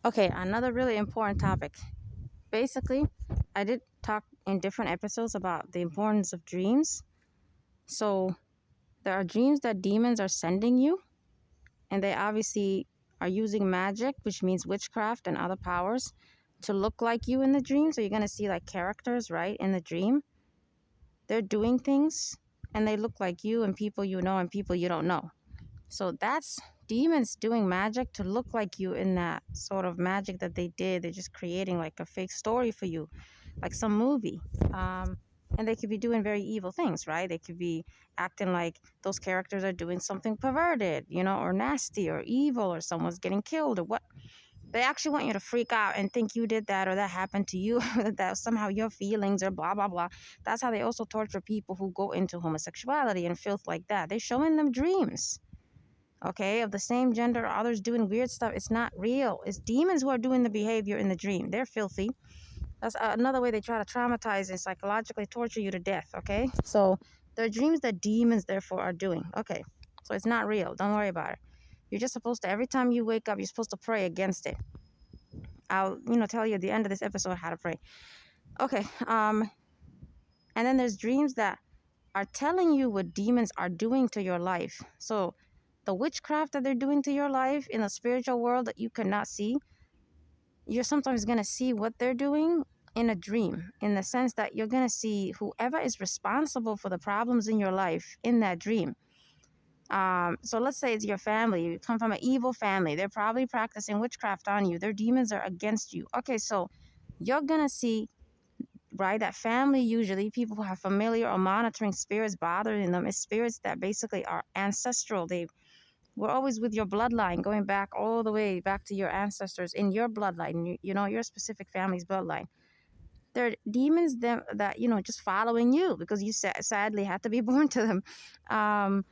Okay, another really important topic. Basically, I did talk in different episodes about the importance of dreams. So, there are dreams that demons are sending you, and they obviously are using magic, which means witchcraft and other powers, to look like you in the dream. So, you're going to see like characters, right, in the dream. They're doing things and they look like you and people you know and people you don't know. So that's demons doing magic to look like you in that sort of magic that they did. They're just creating like a fake story for you, like some movie. Um, and they could be doing very evil things, right? They could be acting like those characters are doing something perverted, or nasty or evil, or someone's getting killed or what. They actually want you to freak out and think you did that or that happened to you, that somehow your feelings or blah, blah, blah. That's how they also torture people who go into homosexuality and filth like that. They're showing them dreams, okay, of the same gender, others doing weird stuff. It's not real. It's demons who are doing the behavior in the dream. They're filthy. That's another way they try to traumatize and psychologically torture you to death, okay? So they're dreams that demons, therefore, are doing. Okay, so it's not real. Don't worry about it. You're just supposed to, every time you wake up, you're supposed to pray against it. I'll, tell you at the end of this episode how to pray. Okay, and then there's dreams that are telling you what demons are doing to your life. So the witchcraft that they're doing to your life in the spiritual world that you cannot see, you're sometimes going to see what they're doing in a dream, in the sense that you're going to see whoever is responsible for the problems in your life in that dream. So let's say it's your family. You come from an evil family. They're probably practicing witchcraft on you. Their demons are against you. Okay, so you're going to see, right, that family, usually people who have familiar or monitoring spirits bothering them, is spirits that basically are ancestral. They were always with your bloodline, going back all the way back to your ancestors in your bloodline, your specific family's bloodline. They're demons that just following you because you sadly had to be born to them.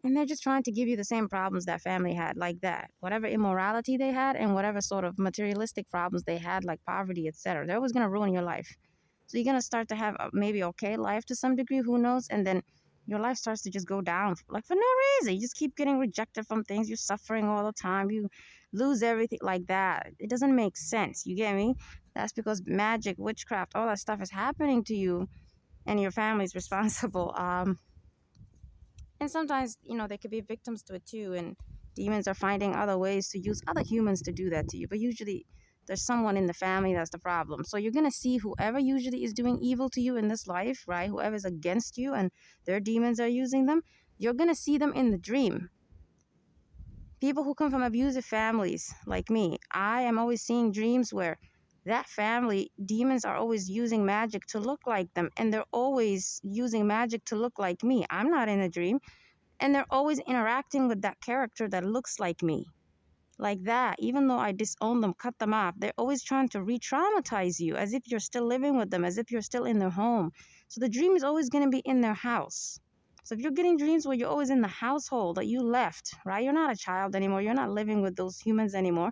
And they're just trying to give you the same problems that family had, like that. Whatever immorality they had and whatever sort of materialistic problems they had, like poverty, etc. They're always going to ruin your life. So you're going to start to have a maybe okay life to some degree, who knows? And then your life starts to just go down, like for no reason. You just keep getting rejected from things. You're suffering all the time. You lose everything like that. It doesn't make sense. You get me? That's because magic, witchcraft, all that stuff is happening to you and your family's responsible. And sometimes, they could be victims to it too. And demons are finding other ways to use other humans to do that to you. But usually there's someone in the family that's the problem. So you're going to see whoever usually is doing evil to you in this life, right? Whoever's against you and their demons are using them, you're going to see them in the dream. People who come from abusive families like me, I am always seeing dreams where that family, demons are always using magic to look like them. And they're always using magic to look like me. I'm not in a dream. And they're always interacting with that character that looks like me. Like that, even though I disown them, cut them off, they're always trying to re traumatize you as if you're still living with them, as if you're still in their home. So the dream is always going to be in their house. So if you're getting dreams where you're always in the household that you left, right? You're not a child anymore. You're not living with those humans anymore.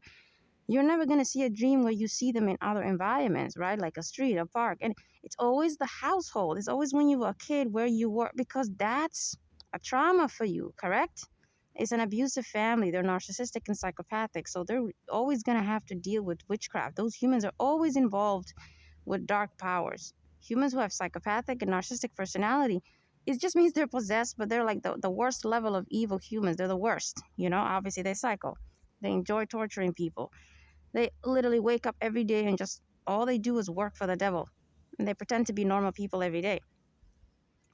You're never going to see a dream where you see them in other environments, right? Like a street, a park. And it's always the household. It's always when you were a kid where you were, because that's a trauma for you, correct? It's an abusive family. They're narcissistic and psychopathic. So they're always going to have to deal with witchcraft. Those humans are always involved with dark powers. Humans who have psychopathic and narcissistic personality, it just means they're possessed, but they're like the worst level of evil humans. They're the worst. Obviously they're psycho. They enjoy torturing people. They literally wake up every day and just all they do is work for the devil. And they pretend to be normal people every day.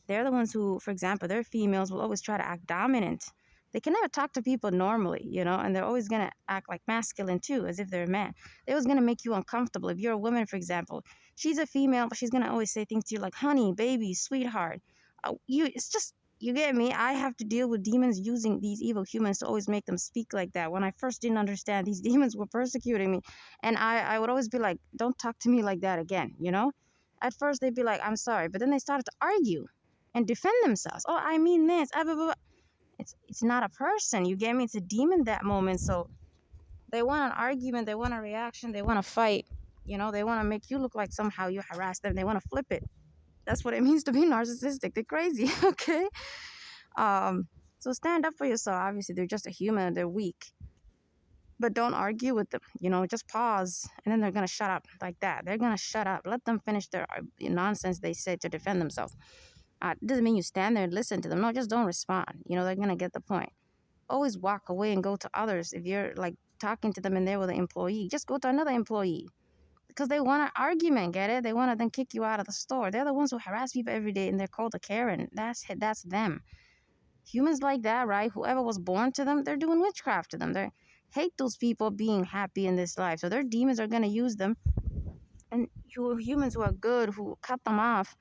They're the ones who, for example, they're females, will always try to act dominant. They can never talk to people normally, and they're always going to act like masculine too, as if they're a man. They're always going to make you uncomfortable. If you're a woman, for example, she's a female, but she's going to always say things to you like, honey, baby, sweetheart. It's just, you get me? I have to deal with demons using these evil humans to always make them speak like that. When I first didn't understand, these demons were persecuting me. And I would always be like, don't talk to me like that again. At first, they'd be like, I'm sorry. But then they started to argue and defend themselves. Oh, I mean this. Blah, blah, blah. It's not a person. You get me? It's a demon that moment. So they want an argument. They want a reaction. They want to fight. They want to make you look like somehow you harassed them. They want to flip it. That's what it means to be narcissistic. They're crazy. Okay. So stand up for yourself. Obviously, they're just a human. They're weak. But don't argue with them. Just pause, and then they're gonna shut up like that. They're gonna shut up. Let them finish their nonsense they said to defend themselves. Doesn't mean you stand there and listen to them. No, just don't respond. They're gonna get the point. Always walk away and go to others. If you're like talking to them and they're with an employee, just go to another employee because they want an argument. Get it? They want to then kick you out of the store. They're the ones who harass people every day, and they're called a Karen. That's them. Humans like that, right? Whoever was born to them, they're doing witchcraft to them. They hate those people being happy in this life, so their demons are gonna use them. And humans who are good, who cut them off,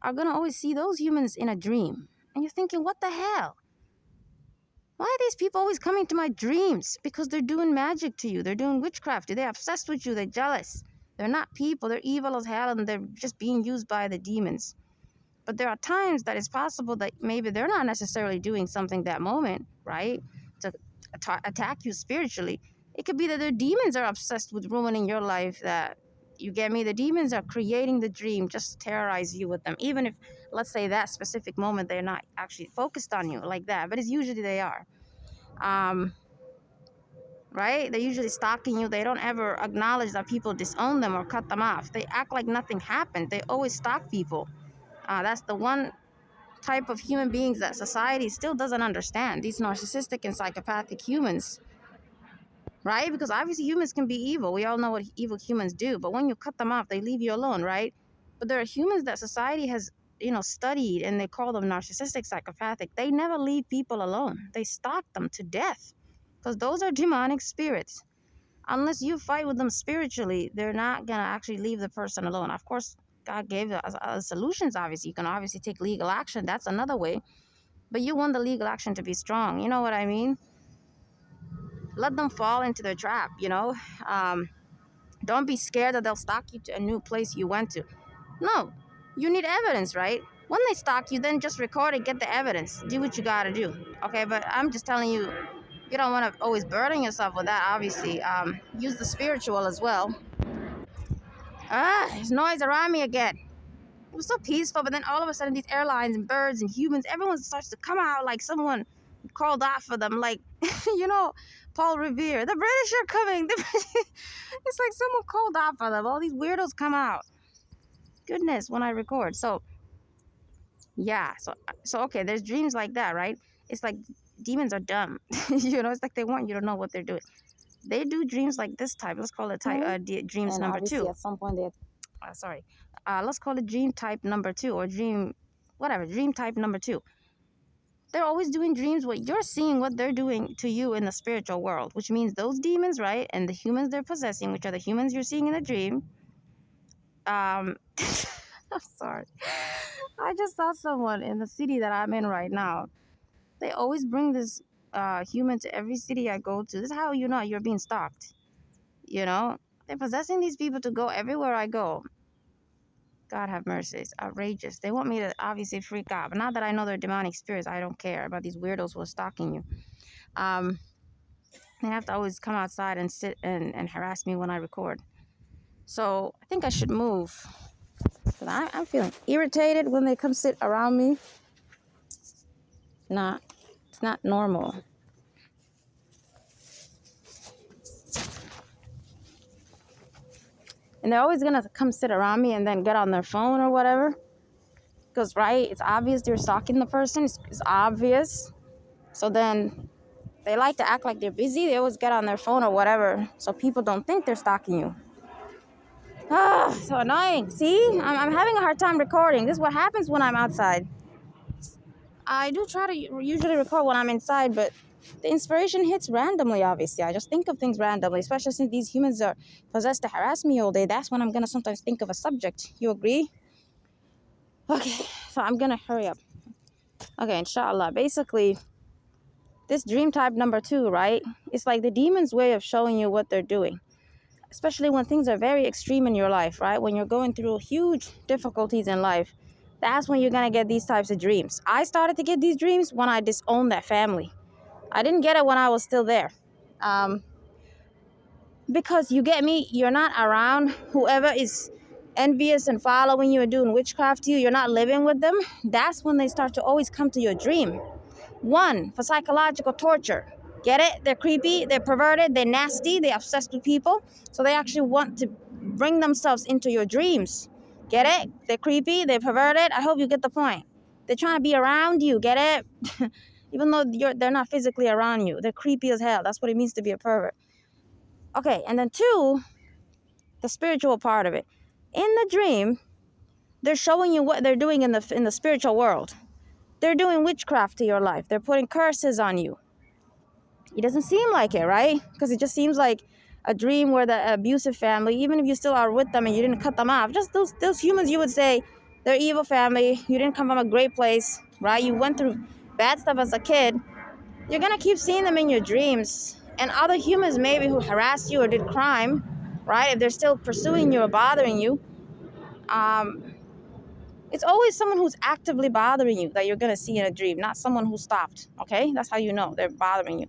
are gonna always see those humans in a dream. And you're thinking, what the hell? Why are these people always coming to my dreams? Because they're doing magic to you. They're doing witchcraft. They're obsessed with you. They're jealous. They're not people. They're evil as hell, and they're just being used by the demons. But there are times that it's possible that maybe they're not necessarily doing something that moment, right? To attack you spiritually. It could be that their demons are obsessed with ruining your life. That you get me? The demons are creating the dream just to terrorize you with them. Even if, let's say, that specific moment they're not actually focused on you like that, but it's usually they are. Right? They're usually stalking you. They don't ever acknowledge that people disown them or cut them off. They act like nothing happened. They always stalk people. That's the one type of human beings that society still doesn't understand. These narcissistic and psychopathic humans, right? Because obviously humans can be evil. We all know what evil humans do. But when you cut them off, they leave you alone, right? But there are humans that society has, studied, and they call them narcissistic, psychopathic. They never leave people alone. They stalk them to death because those are demonic spirits. Unless you fight with them spiritually, they're not going to actually leave the person alone. Of course, God gave us solutions, obviously. You can obviously take legal action. That's another way. But you want the legal action to be strong. You know what I mean? Let them fall into their trap, Don't be scared that they'll stalk you to a new place you went to. No, you need evidence, right? When they stalk you, then just record it, get the evidence. Do what you got to do, okay? But I'm just telling you, you don't want to always burden yourself with that, obviously. Use the spiritual as well. There's noise around me again. It was so peaceful, but then all of a sudden these airlines and birds and humans, everyone starts to come out like someone called out for them, like, Paul Revere. The British are coming. It's like someone called out for them. All these weirdos come out. Goodness, when I record. So, yeah. So okay, there's dreams like that, right? It's like demons are dumb. It's like they want you to know what they're doing. They do dreams like this type. Let's call it dreams and number 2. At some point, let's call it dream type number 2 or dream type number 2. They're always doing dreams where you're seeing what they're doing to you in the spiritual world, which means those demons, right, and the humans they're possessing, which are the humans you're seeing in the dream. I'm sorry. I just saw someone in the city that I'm in right now. They always bring this human to every city I go to. This is how you know you're being stalked. They're possessing these people to go everywhere I go. God have mercy. It's outrageous. They want me to obviously freak out. But now that I know they're demonic spirits, I don't care about these weirdos who are stalking you. They have to always come outside and sit and harass me when I record. So I think I should move. But I'm feeling irritated when they come sit around me. It's not normal. And they're always going to come sit around me and then get on their phone or whatever. Because, right, it's obvious they're stalking the person. It's obvious. So then they like to act like they're busy. They always get on their phone or whatever. So people don't think they're stalking you. So annoying. See, I'm having a hard time recording. This is what happens when I'm outside. I do try to usually record when I'm inside, but the inspiration hits randomly, obviously. I just think of things randomly, especially since these humans are possessed to harass me all day. That's when I'm going to sometimes think of a subject. You agree? Okay, so I'm going to hurry up. Okay, inshallah. Basically, this dream type number 2, right? It's like the demon's way of showing you what they're doing. Especially when things are very extreme in your life, right? When you're going through huge difficulties in life. That's when you're going to get these types of dreams. I started to get these dreams when I disowned that family. I didn't get it when I was still there. Because you get me, you're not around whoever is envious and following you and doing witchcraft to you. You're not living with them. That's when they start to always come to your dream. 1, for psychological torture. Get it? They're creepy, they're perverted, they're nasty, they're obsessed with people. So they actually want to bring themselves into your dreams. Get it? They're creepy, they're perverted. I hope you get the point. They're trying to be around you. Get it? Even though they're not physically around you. They're creepy as hell. That's what it means to be a pervert. Okay, and then two, the spiritual part of it. In the dream, they're showing you what they're doing in the spiritual world. They're doing witchcraft to your life. They're putting curses on you. It doesn't seem like it, right? Because it just seems like a dream where the abusive family, even if you still are with them and you didn't cut them off, just those humans, you would say they're evil family. You didn't come from a great place, right? You went through bad stuff as a kid. You're gonna keep seeing them in your dreams, and other humans maybe who harassed you or did crime, right? If they're still pursuing you or bothering you, it's always someone who's actively bothering you that you're gonna see in a dream, not someone who stopped. Okay, that's how you know they're bothering you.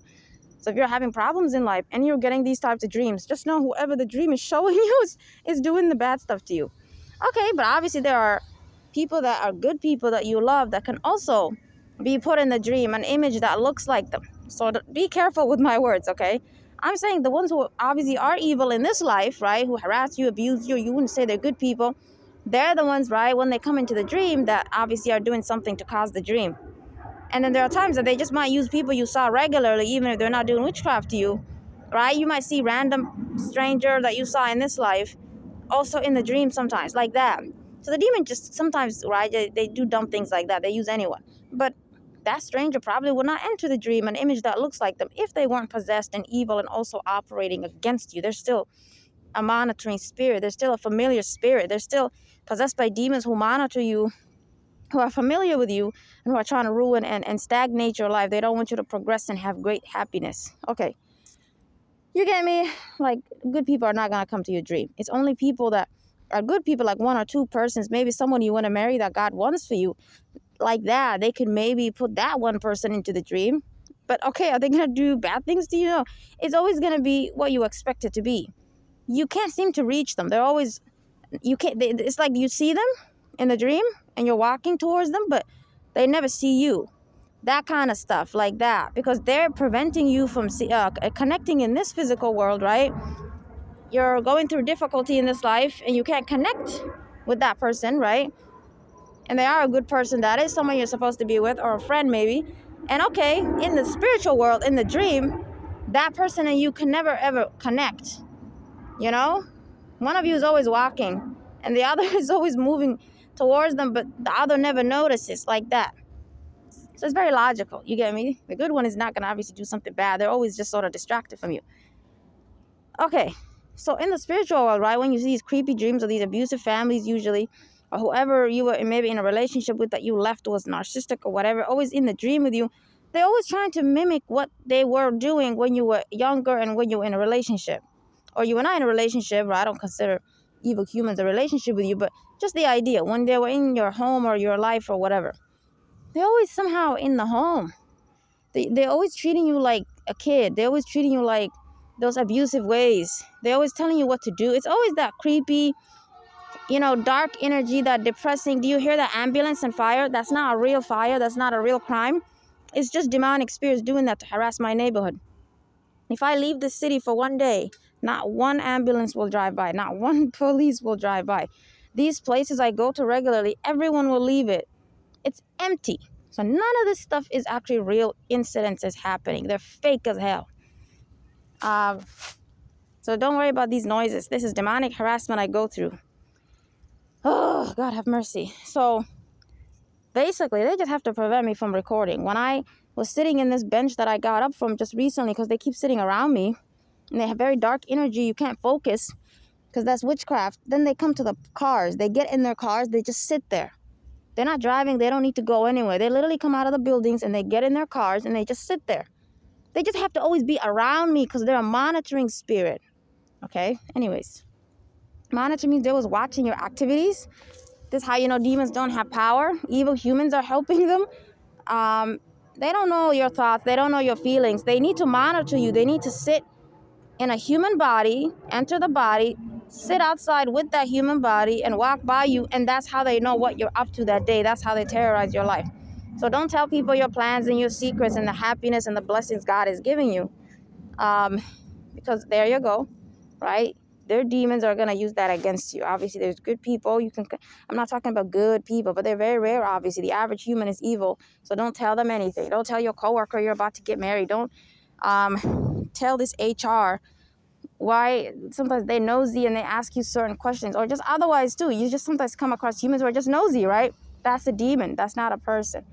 So if you're having problems in life and you're getting these types of dreams, just know whoever the dream is showing you is doing the bad stuff to you. Okay, but obviously there are people that are good people that you love that can also be put in the dream, an image that looks like them. So be careful with my words, okay? I'm saying the ones who obviously are evil in this life, right, who harass you, abuse you, you wouldn't say they're good people. They're the ones, right, when they come into the dream that obviously are doing something to cause the dream. And then there are times that they just might use people you saw regularly, even if they're not doing witchcraft to you, right? You might see random stranger that you saw in this life, also in the dream sometimes, like that. So the demon just sometimes, right, they do dumb things like that. They use anyone. But that stranger probably would not enter the dream, an image that looks like them, if they weren't possessed and evil and also operating against you. They're still a monitoring spirit. They're still a familiar spirit. They're still possessed by demons who monitor you, who are familiar with you, and who are trying to ruin and stagnate your life. They don't want you to progress and have great happiness. Okay. You get me? Like, good people are not going to come to your dream. It's only people that are good people, like one or two persons, maybe someone you want to marry that God wants for you, like that. They could maybe put that one person into the dream. But okay, are they going to do bad things to you? No. It's always going to be what you expect it to be. You can't seem to reach them. They're always, it's like you see them in the dream and you're walking towards them, but they never see you. That kind of stuff, like that, because they're preventing you from connecting in this physical world, right? You're going through difficulty in this life and you can't connect with that person, right? And they are a good person, that is someone you're supposed to be with, or a friend maybe. And okay, in the spiritual world, in the dream, that person and you can never ever connect. You know, one of you is always walking and the other is always moving towards them, but the other never notices, like that. So it's very logical. You get me? The good one is not going to obviously do something bad. They're always just sort of distracted from you. Okay. So in the spiritual world, right, when you see these creepy dreams of these abusive families, usually, or whoever you were maybe in a relationship with that you left was narcissistic or whatever, always in the dream with you, they're always trying to mimic what they were doing when you were younger and when you were in a relationship. Or you were not in a relationship, right? I don't consider evil humans a relationship with you, but just the idea, when they were in your home or your life or whatever, they're always somehow in the home. They're always treating you like a kid. They're always treating you like those abusive ways. They're always telling you what to do. It's always that creepy, dark energy, that depressing. Do you hear that ambulance and fire? That's not a real fire. That's not a real crime. It's just demonic spirits doing that to harass my neighborhood. If I leave the city for one day, not one ambulance will drive by. Not one police will drive by. These places I go to regularly, everyone will leave it. It's empty. So none of this stuff is actually real incidences happening. They're fake as hell. So don't worry about these noises. This is demonic harassment I go through. Oh, God have mercy. So basically, they just have to prevent me from recording. When I was sitting in this bench that I got up from just recently, because they keep sitting around me, and they have very dark energy, you can't focus, because that's witchcraft. Then they come to the cars. They get in their cars. They just sit there. They're not driving. They don't need to go anywhere. They literally come out of the buildings and they get in their cars and they just sit there. They just have to always be around me because they're a monitoring spirit. Okay? Anyways. Monitor means they was watching your activities. This is how you know demons don't have power. Evil humans are helping them. They don't know your thoughts. They don't know your feelings. They need to monitor you. They need to sit in a human body, enter the body, sit outside with that human body and walk by you, and that's how they know what you're up to that day. That's how they terrorize your life. So don't tell people your plans and your secrets and the happiness and the blessings God is giving you. Because there you go, right? Their demons are going to use that against you. Obviously, there's good people. I'm not talking about good people, but they're very rare, obviously. The average human is evil. So don't tell them anything. Don't tell your coworker you're about to get married. Don't tell this HR why sometimes they're nosy and they ask you certain questions, or just otherwise too. You just sometimes come across humans who are just nosy, right? That's a demon. That's not a person.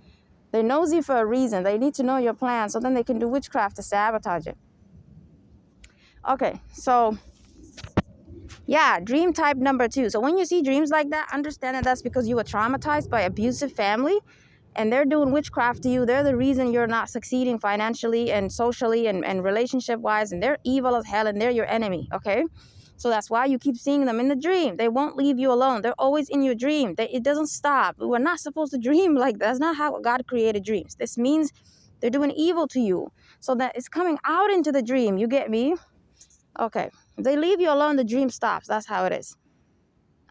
They're nosy for a reason. They need to know your plan so then they can do witchcraft to sabotage it. Okay, so yeah, dream type number 2. So when you see dreams like that, understand that that's because you were traumatized by abusive family and they're doing witchcraft to you. They're the reason you're not succeeding financially and socially and relationship wise, and they're evil as hell and they're your enemy, okay? So that's why you keep seeing them in the dream. They won't leave you alone. They're always in your dream. It doesn't stop. We're not supposed to dream like that. That's not how God created dreams. This means they're doing evil to you. So that it's coming out into the dream. You get me? Okay. If they leave you alone, the dream stops. That's how it is.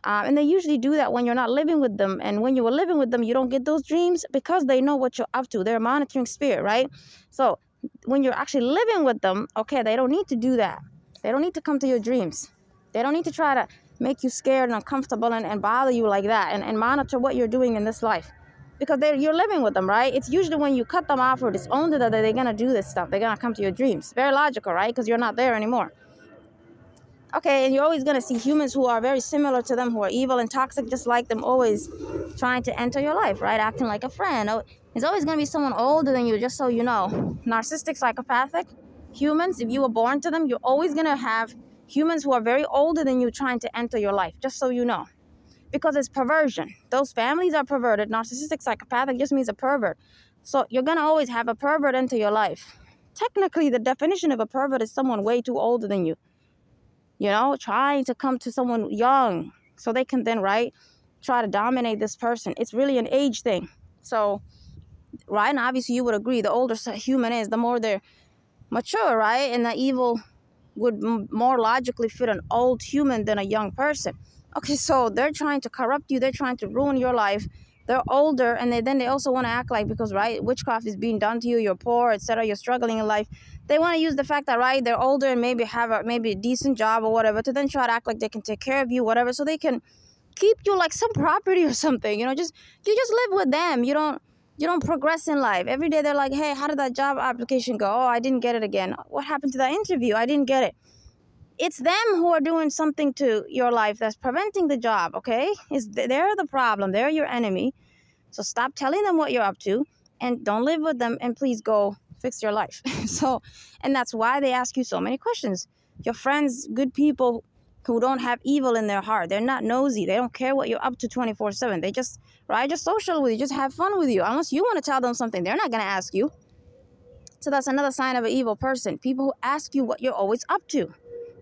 And they usually do that when you're not living with them. And when you were living with them, you don't get those dreams because they know what you're up to. They're a monitoring spirit, right? So when you're actually living with them, okay, they don't need to do that. They don't need to come to your dreams. They don't need to try to make you scared and uncomfortable and bother you like that and monitor what you're doing in this life. Because you're living with them, right? It's usually when you cut them off or disown them that they're going to do this stuff. They're going to come to your dreams. Very logical, right? Because you're not there anymore. Okay, and you're always going to see humans who are very similar to them, who are evil and toxic, just like them, always trying to enter your life, right? Acting like a friend. It's always going to be someone older than you, just so you know. Narcissistic, psychopathic humans, if you were born to them, you're always going to have humans who are very older than you trying to enter your life, just so you know. Because it's perversion. Those families are perverted. Narcissistic, psychopathic just means a pervert. So you're going to always have a pervert enter your life. Technically, the definition of a pervert is someone way too older than you. You know, trying to come to someone young so they can then, right, try to dominate this person. It's really an age thing. So, right, and obviously you would agree, the older a human is, the more they're mature, right? And the evil would more logically fit an old human than a young person. Okay, so they're trying to corrupt you. They're trying to ruin your life. They're older, and then they also want to act like, because, right, witchcraft is being done to you, you're poor, etc., you're struggling in life. They want to use the fact that, right, they're older and maybe have a decent job or whatever to then try to act like they can take care of you, whatever, so they can keep you like some property or something. You just live with them. You don't progress in life. Every day they're like, hey, how did that job application go? Oh, I didn't get it again. What happened to that interview? I didn't get it. It's them who are doing something to your life that's preventing the job, okay? They're the problem. They're your enemy. So stop telling them what you're up to and don't live with them, and please go fix your life. And that's why they ask you so many questions. Your friends, good people who don't have evil in their heart. They're not nosy. They don't care what you're up to 24/7. They just social with you, just have fun with you. Unless you want to tell them something, they're not going to ask you. So that's another sign of an evil person. People who ask you what you're always up to.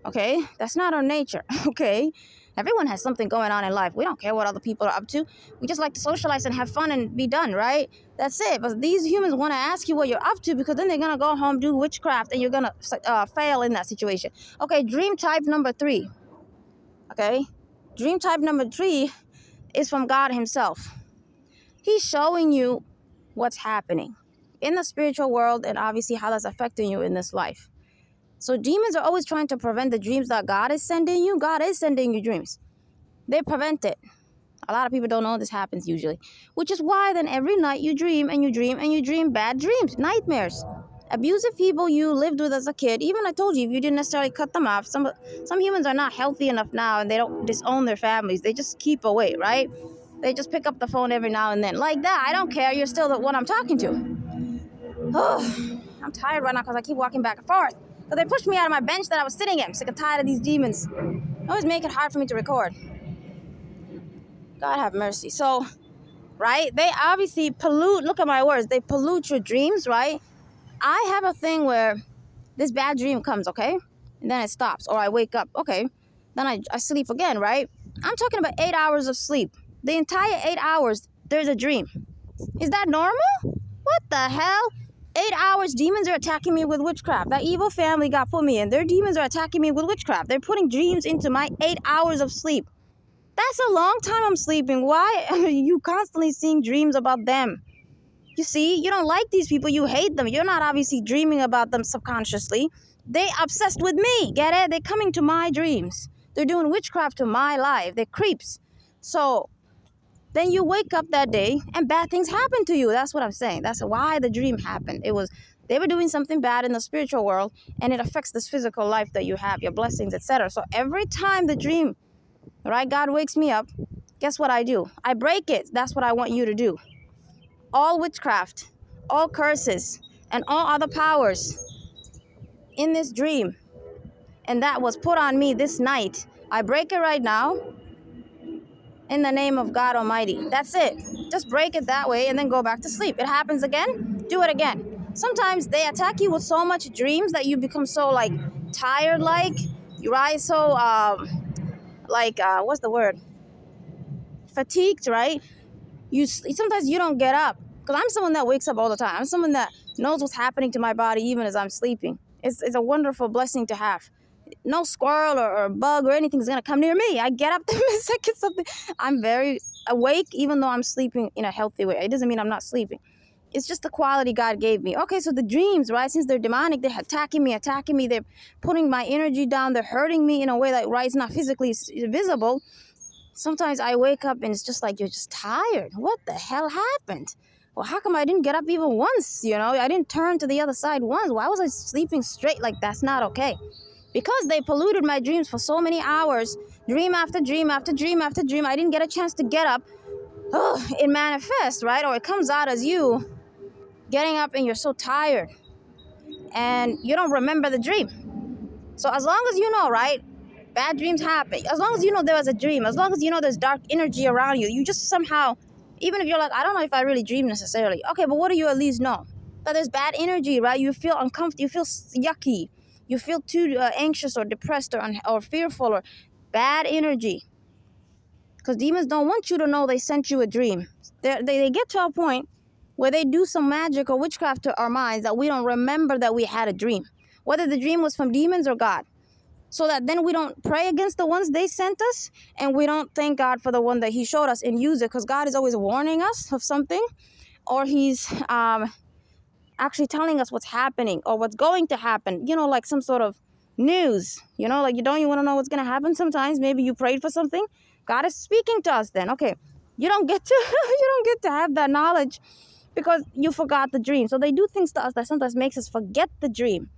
Okay, that's not our nature. Okay, everyone has something going on in life. We don't care what other people are up to. We just like to socialize and have fun and be done, right? That's it. But these humans want to ask you what you're up to because then they're gonna go home, do witchcraft, and you're gonna fail in that situation. Okay, dream type number 3. Okay, dream type number 3 is from God Himself. He's showing you what's happening in the spiritual world and obviously how that's affecting you in this life. So demons are always trying to prevent the dreams that God is sending you. God is sending you dreams. They prevent it. A lot of people don't know this happens usually. Which is why then every night you dream and you dream and you dream bad dreams, nightmares. Abusive people you lived with as a kid. Even I told you, if you didn't necessarily cut them off. Some humans are not healthy enough now and they don't disown their families. They just keep away, right? They just pick up the phone every now and then. Like that, I don't care. You're still the one I'm talking to. Oh, I'm tired right now because I keep walking back and forth. Because they pushed me out of my bench that I was sitting in. I'm sick and tired of these demons. They always make it hard for me to record. God have mercy. So, right, they obviously pollute, look at my words, they pollute your dreams, right? I have a thing where this bad dream comes, okay? And then it stops, or I wake up, okay? Then I sleep again, right? I'm talking about 8 hours of sleep. The entire 8 hours, there's a dream. Is that normal? What the hell? 8 hours, demons are attacking me with witchcraft. That evil family got put me in. Their demons are attacking me with witchcraft. They're putting dreams into my 8 hours of sleep. That's a long time I'm sleeping. Why are you constantly seeing dreams about them? You see, you don't like these people. You hate them. You're not obviously dreaming about them subconsciously. They obsessed with me. Get it? They're coming to my dreams. They're doing witchcraft to my life. They're creeps. So then you wake up that day and bad things happen to you. That's what I'm saying. That's why the dream happened. It was they were doing something bad in the spiritual world, and it affects this physical life that you have, your blessings, etc. So every time the dream, right, God wakes me up, guess what I do? I break it. That's what I want you to do. All witchcraft, all curses, and all other powers in this dream, and that was put on me this night, I break it right now in the name of God Almighty. That's it. Just break it that way and then go back to sleep. It happens again, do it again. Sometimes they attack you with so much dreams that you become so like tired, like you rise so what's the word? Fatigued, right? You sometimes you don't get up, because I'm someone that wakes up all the time. I'm someone that knows what's happening to my body even as I'm sleeping. It's a wonderful blessing to have. No squirrel or bug or anything is gonna come near me. I get up the second something. I'm very awake even though I'm sleeping in a healthy way. It doesn't mean I'm not sleeping. It's just the quality God gave me. Okay, so the dreams, right? Since they're demonic, they're attacking me. They're putting my energy down. They're hurting me in a way that, right, it's not physically visible. Sometimes I wake up and it's just like you're just tired. What the hell happened? Well, how come I didn't get up even once? I didn't turn to the other side once. Why was I sleeping straight? Like, that's not okay. Because they polluted my dreams for so many hours, dream after dream after dream after dream, I didn't get a chance to get up. Oh, it manifests, right? Or it comes out as you getting up and you're so tired and you don't remember the dream. So as long as you know, right, bad dreams happen. As long as you know there was a dream, as long as you know there's dark energy around you, you just somehow, even if you're like, I don't know if I really dream necessarily. Okay, but what do you at least know? That there's bad energy, right? You feel uncomfortable, you feel yucky. You feel too anxious or depressed or fearful or bad energy. Because demons don't want you to know they sent you a dream. They get to a point where they do some magic or witchcraft to our minds that we don't remember that we had a dream. Whether the dream was from demons or God. So that then we don't pray against the ones they sent us, and we don't thank God for the one that He showed us and use it, because God is always warning us of something, or He's actually telling us what's happening or what's going to happen, like some sort of news, like you want to know what's going to happen. Sometimes maybe you prayed for something, God is speaking to us then. Okay, you don't get to you don't get to have that knowledge because you forgot the dream. So they do things to us that sometimes makes us forget the dream.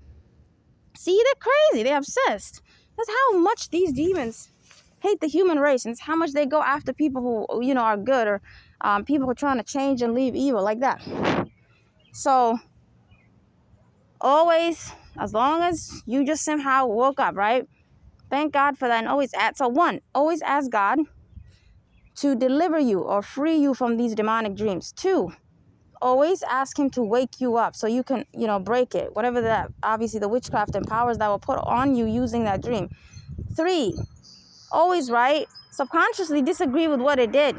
See, they're crazy, they're obsessed. That's how much these demons hate the human race, and it's how much they go after people who are good, or people who are trying to change and leave evil, like that. So always, as long as you just somehow woke up, right? Thank God for that. And always always ask God to deliver you or free you from these demonic dreams. 2, always ask Him to wake you up so you can, break it. Whatever that, obviously the witchcraft and powers that were put on you using that dream. 3, always, right, subconsciously disagree with what it did.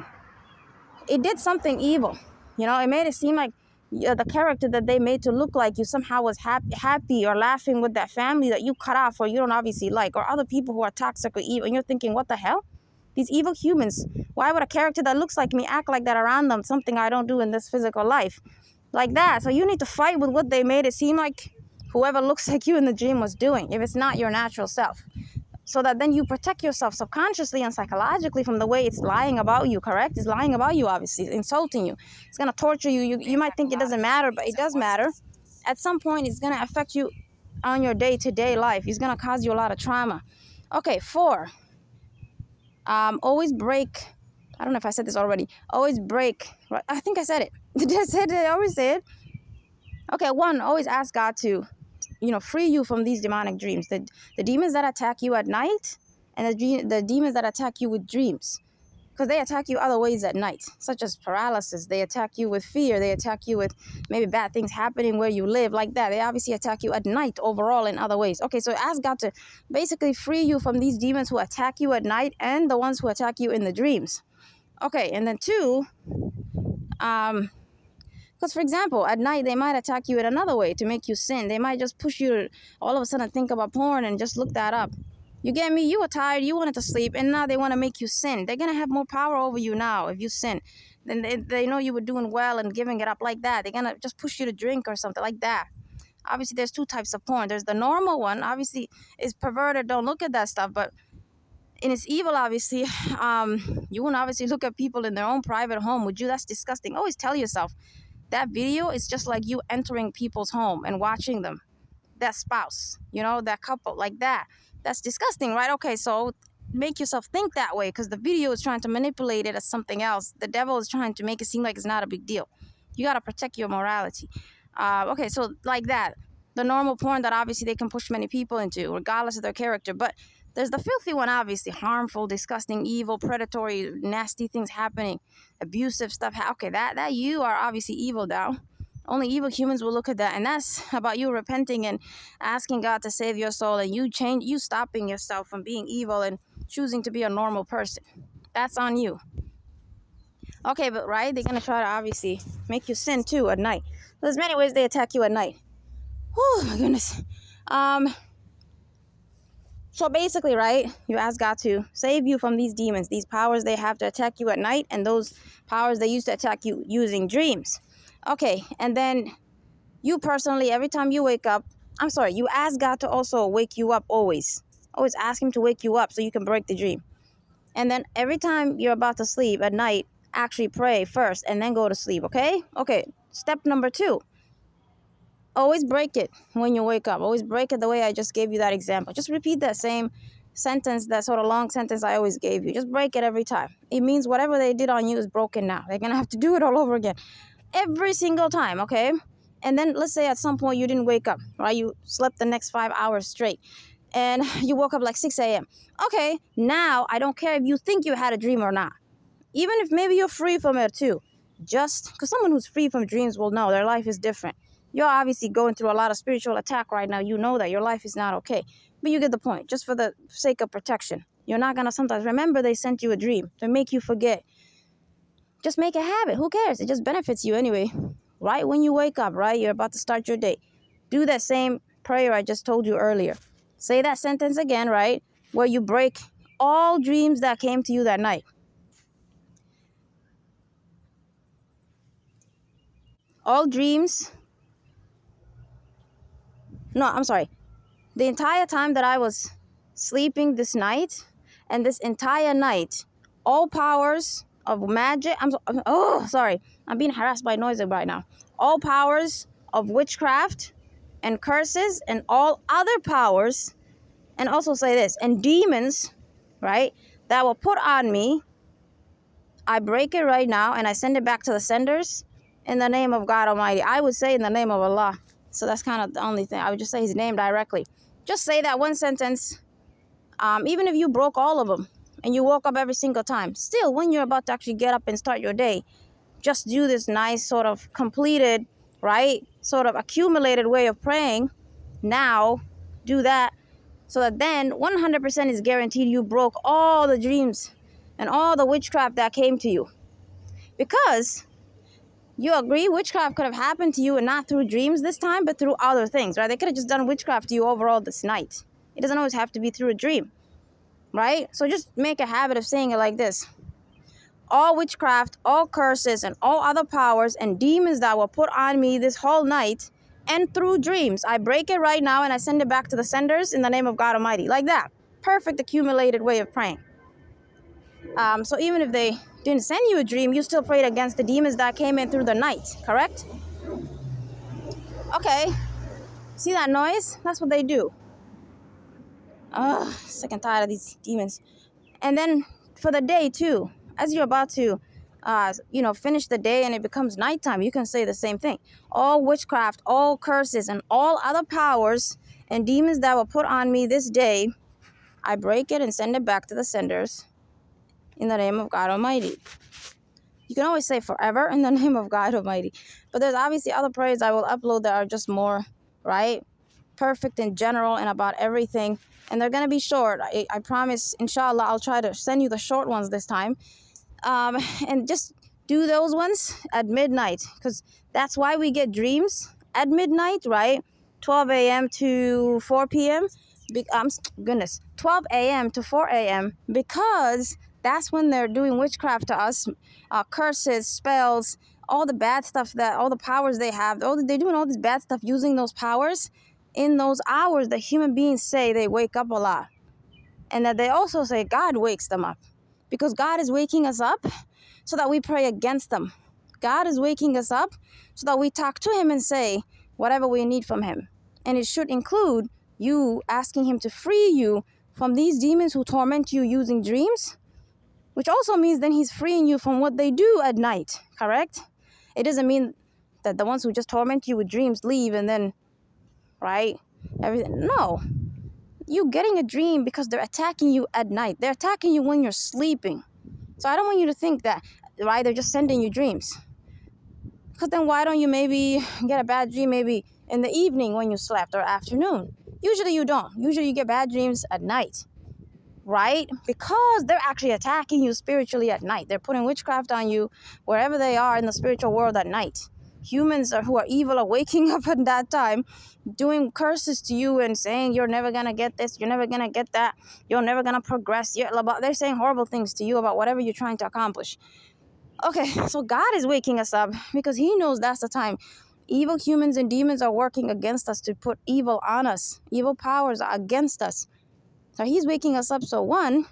It did something evil. It made it seem like the character that they made to look like you somehow was happy or laughing with that family that you cut off or you don't obviously like, or other people who are toxic or evil. And you're thinking, what the hell? These evil humans. Why would a character that looks like me act like that around them? Something I don't do in this physical life. Like that. So you need to fight with what they made it seem like whoever looks like you in the dream was doing, if it's not your natural self. So that then you protect yourself subconsciously and psychologically from the way it's lying about you, correct? It's lying about you, obviously, insulting you. It's going to torture you. You might think it doesn't matter, but it does matter. At some point, it's going to affect you on your day-to-day life. It's going to cause you a lot of trauma. Okay, 4. Always break. I don't know if I said this already. Always break. Right? I think I said it. Did I say it? Did I always say it? Okay, 1, always ask God to free you from these demonic dreams. The demons that attack you at night, and the demons that attack you with dreams. Because they attack you other ways at night, such as paralysis. They attack you with fear. They attack you with maybe bad things happening where you live, like that. They obviously attack you at night overall in other ways. Okay, so ask God to basically free you from these demons who attack you at night and the ones who attack you in the dreams. Okay, and then 2, because, for example, at night, they might attack you in another way to make you sin. They might just push you to all of a sudden think about porn and just look that up. You get me? You were tired. You wanted to sleep. And now they want to make you sin. They're going to have more power over you now if you sin. then they know you were doing well and giving it up like that. They're gonna just push you to drink or something like that. Obviously, there's two types of porn. There's the normal one, obviously, is perverted. Don't look at that stuff, but in its evil, obviously, you wouldn't obviously look at people in their own private home. Would you? That's disgusting. Always tell yourself that video is just like you entering people's home and watching them, that spouse, that couple, like that. That's disgusting, right? Okay, so make yourself think that way, because the video is trying to manipulate it as something else. The devil is trying to make it seem like it's not a big deal. You got to protect your morality. Okay, so like that, the normal porn that obviously they can push many people into, regardless of their character. But there's the filthy one, obviously, harmful, disgusting, evil, predatory, nasty things happening, abusive stuff. Okay, that you are obviously evil now. Only evil humans will look at that, and that's about you repenting and asking God to save your soul, and you stopping yourself from being evil and choosing to be a normal person. That's on you. Okay, but right, they're gonna try to obviously make you sin too at night. There's many ways they attack you at night. Oh my goodness. So basically, right, you ask God to save you from these demons, these powers they have to attack you at night, and those powers they used to attack you using dreams. Okay, and then you personally, every time you wake up, you ask God to also wake you up always. Always ask him to wake you up so you can break the dream. And then every time you're about to sleep at night, actually pray first and then go to sleep, okay? Okay, step number 2. Always break it when you wake up. Always break it the way I just gave you that example. Just repeat that same sentence, that sort of long sentence I always gave you. Just break it every time. It means whatever they did on you is broken now. They're going to have to do it all over again. Every single time, okay? And then let's say at some point you didn't wake up, right? You slept the next 5 hours straight. And you woke up like 6 a.m. Okay, now I don't care if you think you had a dream or not. Even if maybe you're free from it too. Just because someone who's free from dreams will know their life is different. You're obviously going through a lot of spiritual attack right now. You know that your life is not okay. But you get the point. Just for the sake of protection. You're not going to sometimes remember they sent you a dream to make you forget. Just make a habit. Who cares? It just benefits you anyway. Right when you wake up, right? You're about to start your day. Do that same prayer I just told you earlier. Say that sentence again, right? Where you break all dreams that came to you that night. All dreams. No, I'm sorry. The entire time that I was sleeping this night, and this entire night, all powers of magic. I'm being harassed by noise right now. All powers of witchcraft and curses and all other powers, and also say this, and demons, right, that were put on me, I break it right now and I send it back to the senders in the name of God Almighty. I would say in the name of Allah. So that's kind of the only thing. I would just say his name directly. Just say that one sentence. Even if you broke all of them and you woke up every single time, still when you're about to actually get up and start your day, just do this nice sort of completed, right, sort of accumulated way of praying. Now do that so that then 100% is guaranteed you broke all the dreams and all the witchcraft that came to you. Because you agree witchcraft could have happened to you and not through dreams this time, but through other things, right? They could have just done witchcraft to you overall this night. It doesn't always have to be through a dream, right? So just make a habit of saying it like this. All witchcraft, all curses, and all other powers and demons that were put on me this whole night and through dreams, I break it right now and I send it back to the senders in the name of God Almighty. Like that. Perfect accumulated way of praying. So even if they didn't send you a dream, you still prayed against the demons that came in through the night, correct? Okay. See that noise? That's what they do. Sick and tired of these demons. And then for the day too, as you're about to, finish the day and it becomes nighttime, you can say the same thing. All witchcraft, all curses, and all other powers and demons that were put on me this day, I break it and send it back to the senders in the name of God Almighty. You can always say forever in the name of God Almighty. But there's obviously other prayers I will upload that are just more, right, perfect in general and about everything. And they're going to be short. I promise, inshallah, I'll try to send you the short ones this time. And just do those ones at midnight. Because that's why we get dreams at midnight, right? 12 a.m. to 4 p.m. 12 a.m. to 4 a.m. Because That's when they're doing witchcraft to us, curses, spells, all the bad stuff, that all the powers they have, they're doing all this bad stuff using those powers in those hours that human beings say they wake up a lot. And that they also say God wakes them up, because God is waking us up so that we pray against them. God is waking us up so that we talk to him and say whatever we need from him. And it should include you asking him to free you from these demons who torment you using dreams, which also means then he's freeing you from what they do at night, correct? It doesn't mean that the ones who just torment you with dreams leave and then, right, everything. No. You getting a dream because they're attacking you at night. They're attacking you when you're sleeping. So I don't want you to think that, right, they're just sending you dreams. Because then why don't you maybe get a bad dream maybe in the evening when you slept, or afternoon? Usually you don't. Usually you get bad dreams at night, right? Because they're actually attacking you spiritually at night. They're putting witchcraft on you wherever they are in the spiritual world at night. Humans who are evil are waking up at that time, doing curses to you and saying you're never going to get this, you're never going to get that, you're never going to progress. They're saying horrible things to you about whatever you're trying to accomplish. Okay, so God is waking us up because he knows that's the time. Evil humans and demons are working against us to put evil on us. Evil powers are against us. So he's waking us up. So one,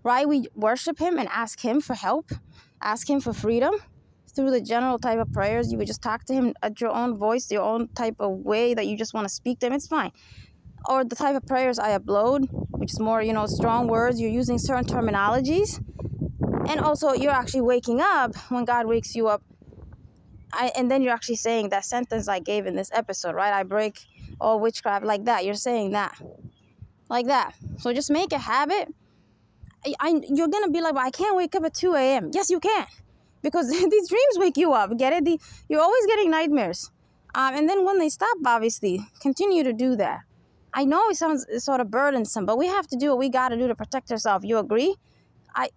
right, we worship him and ask him for help, ask him for freedom through the general type of prayers. You would just talk to him at your own voice, your own type of way that you just want to speak to him. It's fine. Or the type of prayers I upload, which is more, strong words. You're using certain terminologies. And also you're actually waking up when God wakes you up. And then you're actually saying that sentence I gave in this episode, right? I break all witchcraft, like that. You're saying that. Like that. So just make a habit. You're going to be like, well, I can't wake up at 2 a.m. Yes, you can. Because these dreams wake you up. Get it? You're always getting nightmares. And then when they stop, obviously, continue to do that. I know it sounds sort of burdensome, but we have to do what we got to do to protect ourselves. You agree?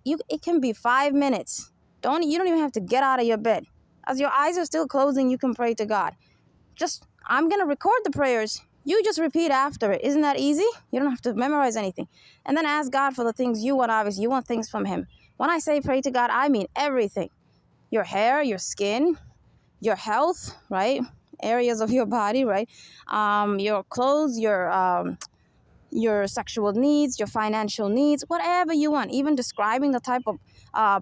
It can be 5 minutes. You don't even have to get out of your bed. As your eyes are still closing, you can pray to God. I'm going to record the prayers. You just repeat after it. Isn't that easy? You don't have to memorize anything. And then ask God for the things you want, obviously. You want things from him. When I say pray to God, I mean everything. Your hair, your skin, your health, right? Areas of your body, right? Your clothes, your sexual needs, your financial needs, whatever you want. Even describing the type of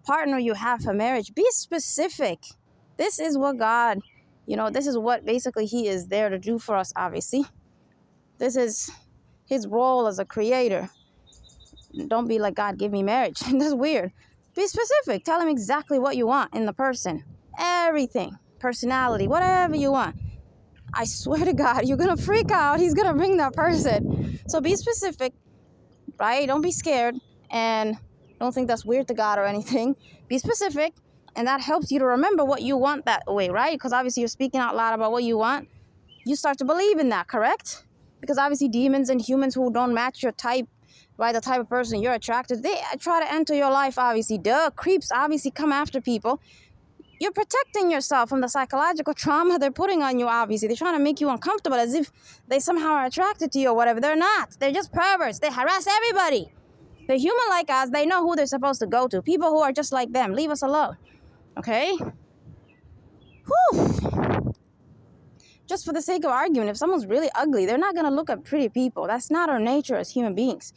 partner you have for marriage. Be specific. This is what God, this is what basically he is there to do for us, obviously. This is his role as a creator. Don't be like, God, give me marriage. That's weird. Be specific. Tell him exactly what you want in the person. Everything. Personality. Whatever you want. I swear to God, you're going to freak out. He's going to bring that person. So be specific, right? Don't be scared. And don't think that's weird to God or anything. Be specific. And that helps you to remember what you want that way, right? Because obviously you're speaking out loud about what you want. You start to believe in that, correct? Because obviously demons and humans who don't match your type, right, the type of person you're attracted, they try to enter your life, obviously. Creeps obviously come after people. You're protecting yourself from the psychological trauma they're putting on you, obviously. They're trying to make you uncomfortable as if they somehow are attracted to you or whatever. They're not. They're just perverts. They harass everybody. They're human like us. They know who they're supposed to go to. People who are just like them. Leave us alone. Okay? Whew. Just for the sake of argument, if someone's really ugly, they're not going to look at pretty people. That's not our nature as human beings.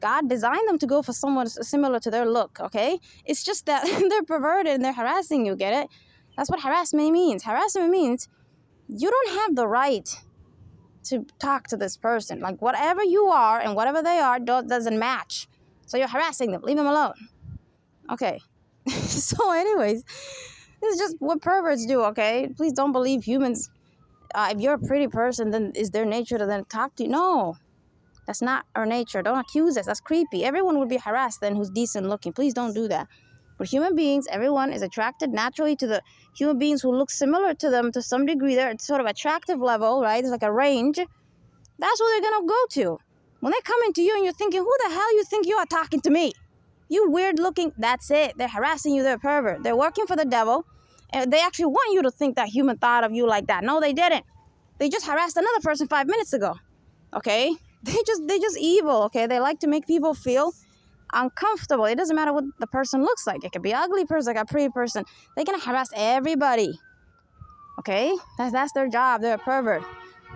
God designed them to go for someone similar to their look, okay? It's just that they're perverted and they're harassing you, get it? That's what harassment means. Harassment means you don't have the right to talk to this person. Like, whatever you are and whatever they are doesn't match. So you're harassing them. Leave them alone. Okay. So anyways, this is just what perverts do, okay? Please don't believe humans. If you're a pretty person, then is their nature to then talk to you? No. That's not our nature. Don't accuse us. That's creepy. Everyone would be harassed then who's decent looking. Please don't do that. But human beings, everyone is attracted naturally to the human beings who look similar to them to some degree. They're at sort of attractive level, right? There's like a range. That's what they're going to go to. When they come into you and you're thinking, who the hell you think you are talking to me? You weird looking. That's it. They're harassing you. They're a pervert. They're working for the devil. And they actually want you to think that human thought of you like that. No, they didn't. They just harassed another person 5 minutes ago. Okay? They just evil, okay? They like to make people feel uncomfortable. It doesn't matter what the person looks like. It could be an ugly person, like a pretty person. They're gonna harass everybody. Okay? That's their job. They're a pervert.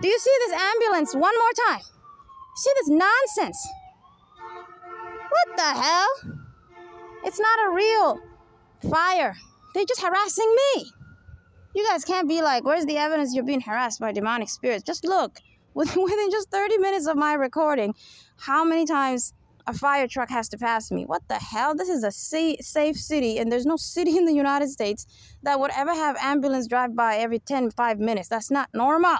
Do you see this ambulance one more time? See this nonsense? What the hell? It's not a real fire. They're just harassing me. You guys can't be like, where's the evidence you're being harassed by demonic spirits? Just look. Within just 30 minutes of my recording, how many times a fire truck has to pass me? What the hell? This is a safe city, and there's no city in the United States that would ever have ambulance drive by every 5 minutes. That's not normal.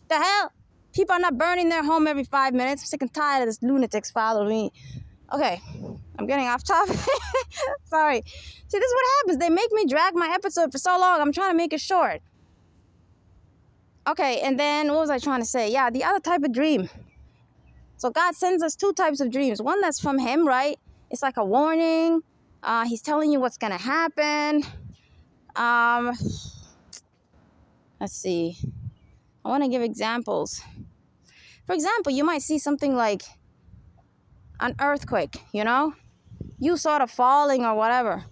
The hell? People are not burning their home every 5 minutes. I'm sick and tired of this lunatics following me. Okay, I'm getting off topic. Sorry. See, this is what happens. They make me drag my episode for so long. I'm trying to make it short. Okay, and then what was I trying to say? Yeah, the other type of dream. So God sends us two types of dreams. One that's from him, right? It's like a warning. He's telling you what's going to happen. Let's see. I want to give examples. For example, you might see something like an earthquake, you know? You sort of falling or whatever.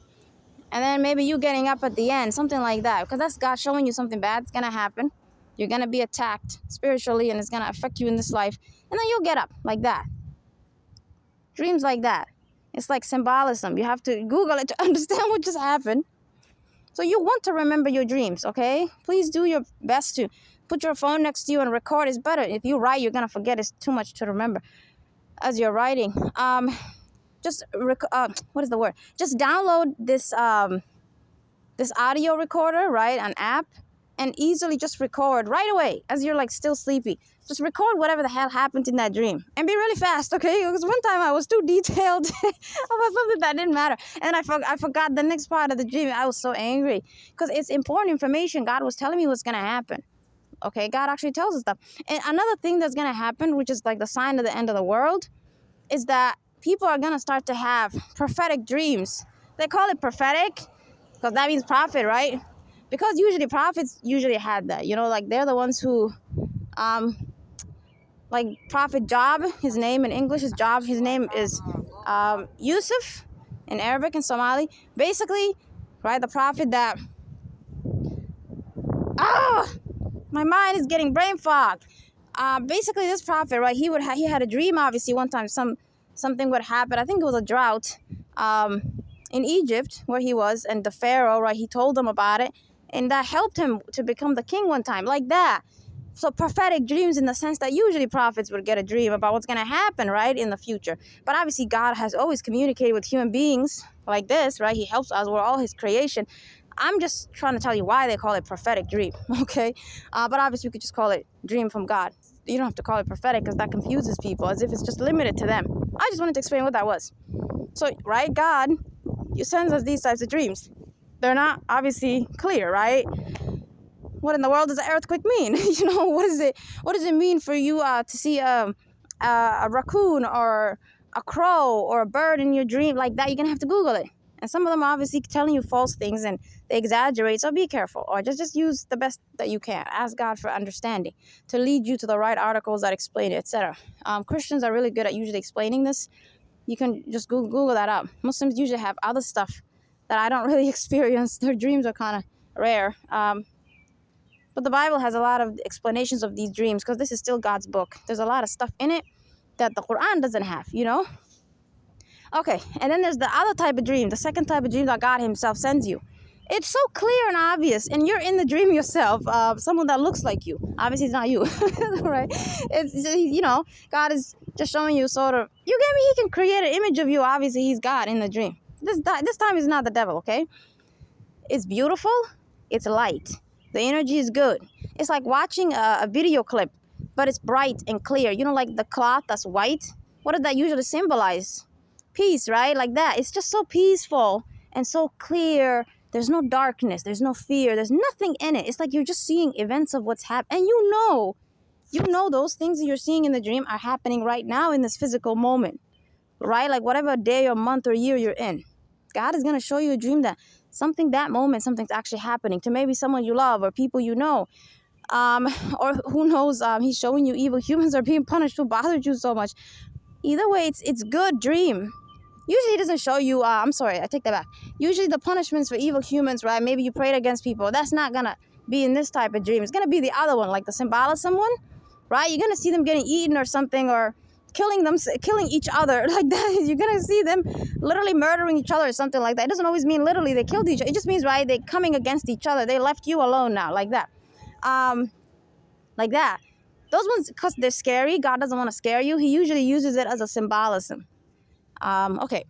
And then maybe you getting up at the end, something like that. Because that's God showing you something bad's going to happen. You're going to be attacked spiritually, and it's going to affect you in this life. And then you'll get up like that. Dreams like that. It's like symbolism. You have to Google it to understand what just happened. So you want to remember your dreams, okay? Please do your best to put your phone next to you and record. It's better. If you write, you're going to forget. It's too much to remember as you're writing. Just download this audio recorder, right? An app. And easily just record right away as you're like still sleepy. Just record whatever the hell happened in that dream. And be really fast, okay? Because one time I was too detailed about something that didn't matter. And I forgot the next part of the dream. I was so angry. Because it's important information. God was telling me what's going to happen. Okay? God actually tells us stuff. And another thing that's going to happen, which is like the sign of the end of the world, is that people are going to start to have prophetic dreams. They call it prophetic because that means prophet, right? Because usually prophets usually had that, you know, like they're the ones who, like Prophet Job, his name in English is Job. His name is Yusuf in Arabic and Somali. Basically, right, the prophet that, my mind is getting brain fogged. Basically, this prophet, right, he had a dream, obviously, one time something would happen. I think it was a drought in Egypt where he was, and the Pharaoh, right, he told them about it. And that helped him to become the king one time, like that. So prophetic dreams in the sense that usually prophets would get a dream about what's going to happen, right, in the future. But obviously God has always communicated with human beings like this, right? He helps us. We're all his creation. I'm just trying to tell you why they call it prophetic dream, okay? But obviously we could just call it dream from God. You don't have to call it prophetic because that confuses people as if it's just limited to them. I just wanted to explain what that was. So, right, God, you sends us these types of dreams. They're not obviously clear, right? What in the world does an earthquake mean? You know, what is it? What does it mean for you to see a raccoon or a crow or a bird in your dream like that? You're gonna have to Google it. And some of them are obviously telling you false things and they exaggerate. So be careful, or just use the best that you can. Ask God for understanding to lead you to the right articles that explain it, etc. Christians are really good at usually explaining this. You can just Google that up. Muslims usually have other stuff that I don't really experience. Their dreams are kind of rare. But the Bible has a lot of explanations of these dreams because this is still God's book. There's a lot of stuff in it that the Quran doesn't have, you know? Okay, and then there's the other type of dream, the second type of dream that God himself sends you. It's so clear and obvious, and you're in the dream yourself, someone that looks like you. Obviously, it's not you, right? It's, you know, God is just showing you sort of, you get me? He can create an image of you. Obviously, he's God in the dream. This time is not the devil, okay? It's beautiful. It's light. The energy is good. It's like watching a video clip, but it's bright and clear. You know, like the cloth that's white. What does that usually symbolize? Peace, right? Like that. It's just so peaceful and so clear. There's no darkness. There's no fear. There's nothing in it. It's like you're just seeing events of what's happening. And you know those things that you're seeing in the dream are happening right now in this physical moment, right? Like whatever day or month or year you're in. God is going to show you a dream that something's actually happening to maybe someone you love or people you know. Or who knows, he's showing you evil humans are being punished who bothered you so much. Either way, it's good dream. Usually it doesn't show you, I'm sorry, I take that back. Usually the punishments for evil humans, right? Maybe you prayed against people. That's not going to be in this type of dream. It's going to be the other one, like the symbolism one, right? You're going to see them getting eaten or something, or killing each other like that. You're going to see them literally murdering each other or something like that. It doesn't always mean literally they killed each other. It just means, right, they're coming against each other. They left you alone now, like that. Like that. Those ones, because they're scary, God doesn't want to scare you. He usually uses it as a symbolism. Okay.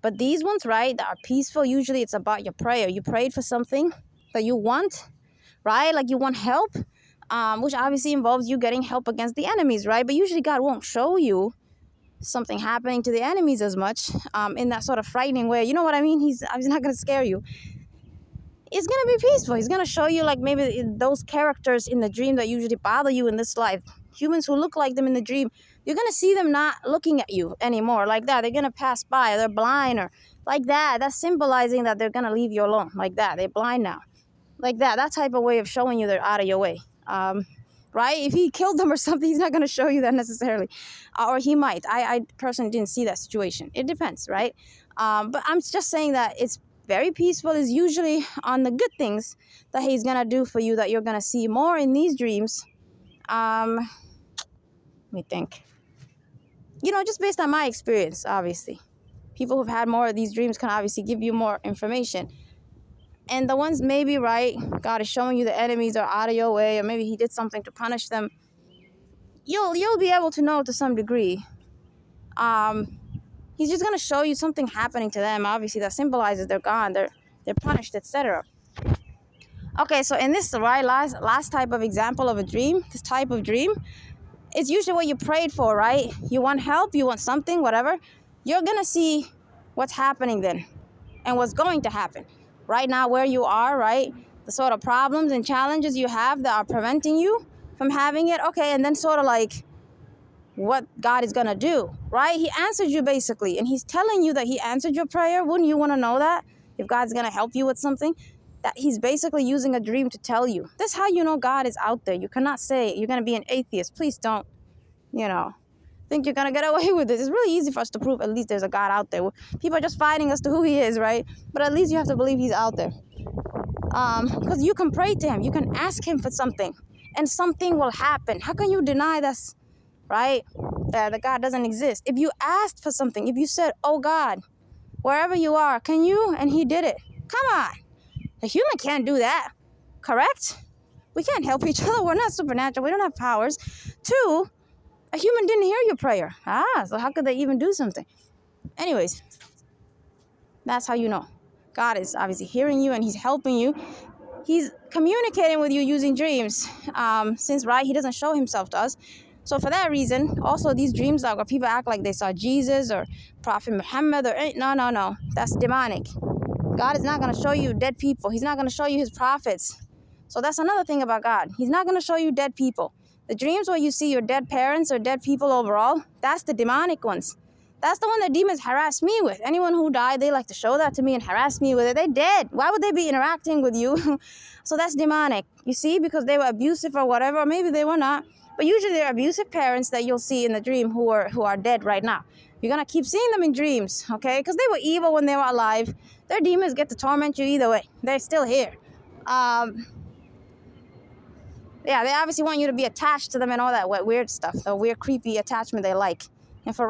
But these ones, right, that are peaceful, usually it's about your prayer. You prayed for something that you want, right? Like you want help, which obviously involves you getting help against the enemies, right? But usually God won't show you something happening to the enemies as much in that sort of frightening way. You know what I mean? He's not going to scare you. It's going to be peaceful. He's going to show you like maybe those characters in the dream that usually bother you in this life. Humans who look like them in the dream, you're going to see them not looking at you anymore like that. They're going to pass by. They're blind or like that. That's symbolizing that they're going to leave you alone like that. They're blind now. Like that. That type of way of showing you they're out of your way. Right? If he killed them or something, he's not going to show you that necessarily. Or he might. I personally didn't see that situation. It depends, right? But I'm just saying that it's very peaceful is usually on the good things that he's going to do for you that you're going to see more in these dreams. Let me think. Just based on my experience, obviously. People who've had more of these dreams can obviously give you more information. And the ones maybe, right, God is showing you the enemies are out of your way, or maybe he did something to punish them. You'll be able to know to some degree. He's just going to show you something happening to them, obviously, that symbolizes they're gone, they're punished, etc. Okay, so in this right last type of example of a dream, this type of dream, it's usually what you prayed for, right? You want help, you want something, whatever. You're going to see what's happening then and what's going to happen. Right now, where you are, right? The sort of problems and challenges you have that are preventing you from having it. Okay, and then sort of like what God is going to do, right? He answered you basically, and he's telling you that he answered your prayer. Wouldn't you want to know that? If God's going to help you with something, that he's basically using a dream to tell you. That's how you know God is out there. You cannot say you're going to be an atheist. Please don't, think you're going to get away with this. It's really easy for us to prove at least there's a God out there. People are just fighting as to who he is, right? But at least you have to believe he's out there. Because you can pray to him. You can ask him for something, and something will happen. How can you deny this? Right? That God doesn't exist. If you asked for something, if you said, oh God, wherever you are, can you? And he did it. Come on. A human can't do that. Correct? We can't help each other. We're not supernatural. We don't have powers. 2, a human didn't hear your prayer. So how could they even do something? Anyways, that's how you know. God is obviously hearing you and he's helping you. He's communicating with you using dreams. Since, right, he doesn't show himself to us. So for that reason, also these dreams are where people act like they saw Jesus or Prophet Muhammad or no. That's demonic. God is not going to show you dead people. He's not going to show you his prophets. So that's another thing about God. He's not going to show you dead people. The dreams where you see your dead parents or dead people overall, that's the demonic ones. That's the one that demons harass me with. Anyone who died, they like to show that to me and harass me with it. They're dead. Why would they be interacting with you? So that's demonic. You see, because they were abusive or whatever, or maybe they were not. But usually they're abusive parents that you'll see in the dream who are dead right now. You're going to keep seeing them in dreams, okay? Because they were evil when they were alive. Their demons get to torment you either way. They're still here. Yeah, they obviously want you to be attached to them and all that weird stuff, the weird, creepy attachment they like. And for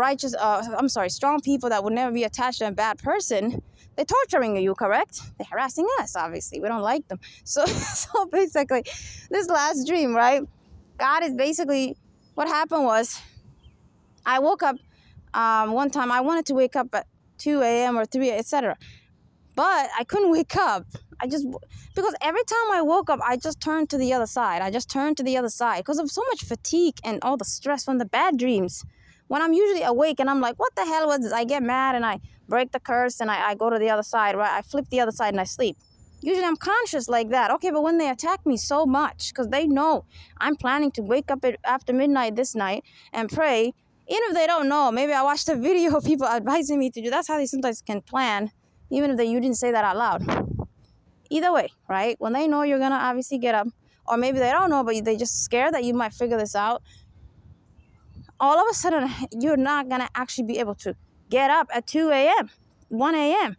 strong people that would never be attached to a bad person, they're torturing you, correct? They're harassing us, obviously. We don't like them. So basically, this last dream, right? God is basically, what happened was, I woke up one time. I wanted to wake up at 2 a.m. or 3, etc. But I couldn't wake up. Because every time I woke up, I just turned to the other side. Because of so much fatigue and all the stress from the bad dreams. When I'm usually awake and I'm like, what the hell was this? I get mad and I break the curse and I go to the other side, right? I flip the other side and I sleep. Usually I'm conscious like that. Okay, but when they attack me so much, because they know I'm planning to wake up after midnight this night and pray, even if they don't know, maybe I watched a video of people advising me to do. That's how they sometimes can plan, even if you didn't say that out loud. Either way, right? When they know you're going to obviously get up, or maybe they don't know, but they just scared that you might figure this out, all of a sudden, you're not going to actually be able to get up at 2 a.m., 1 a.m.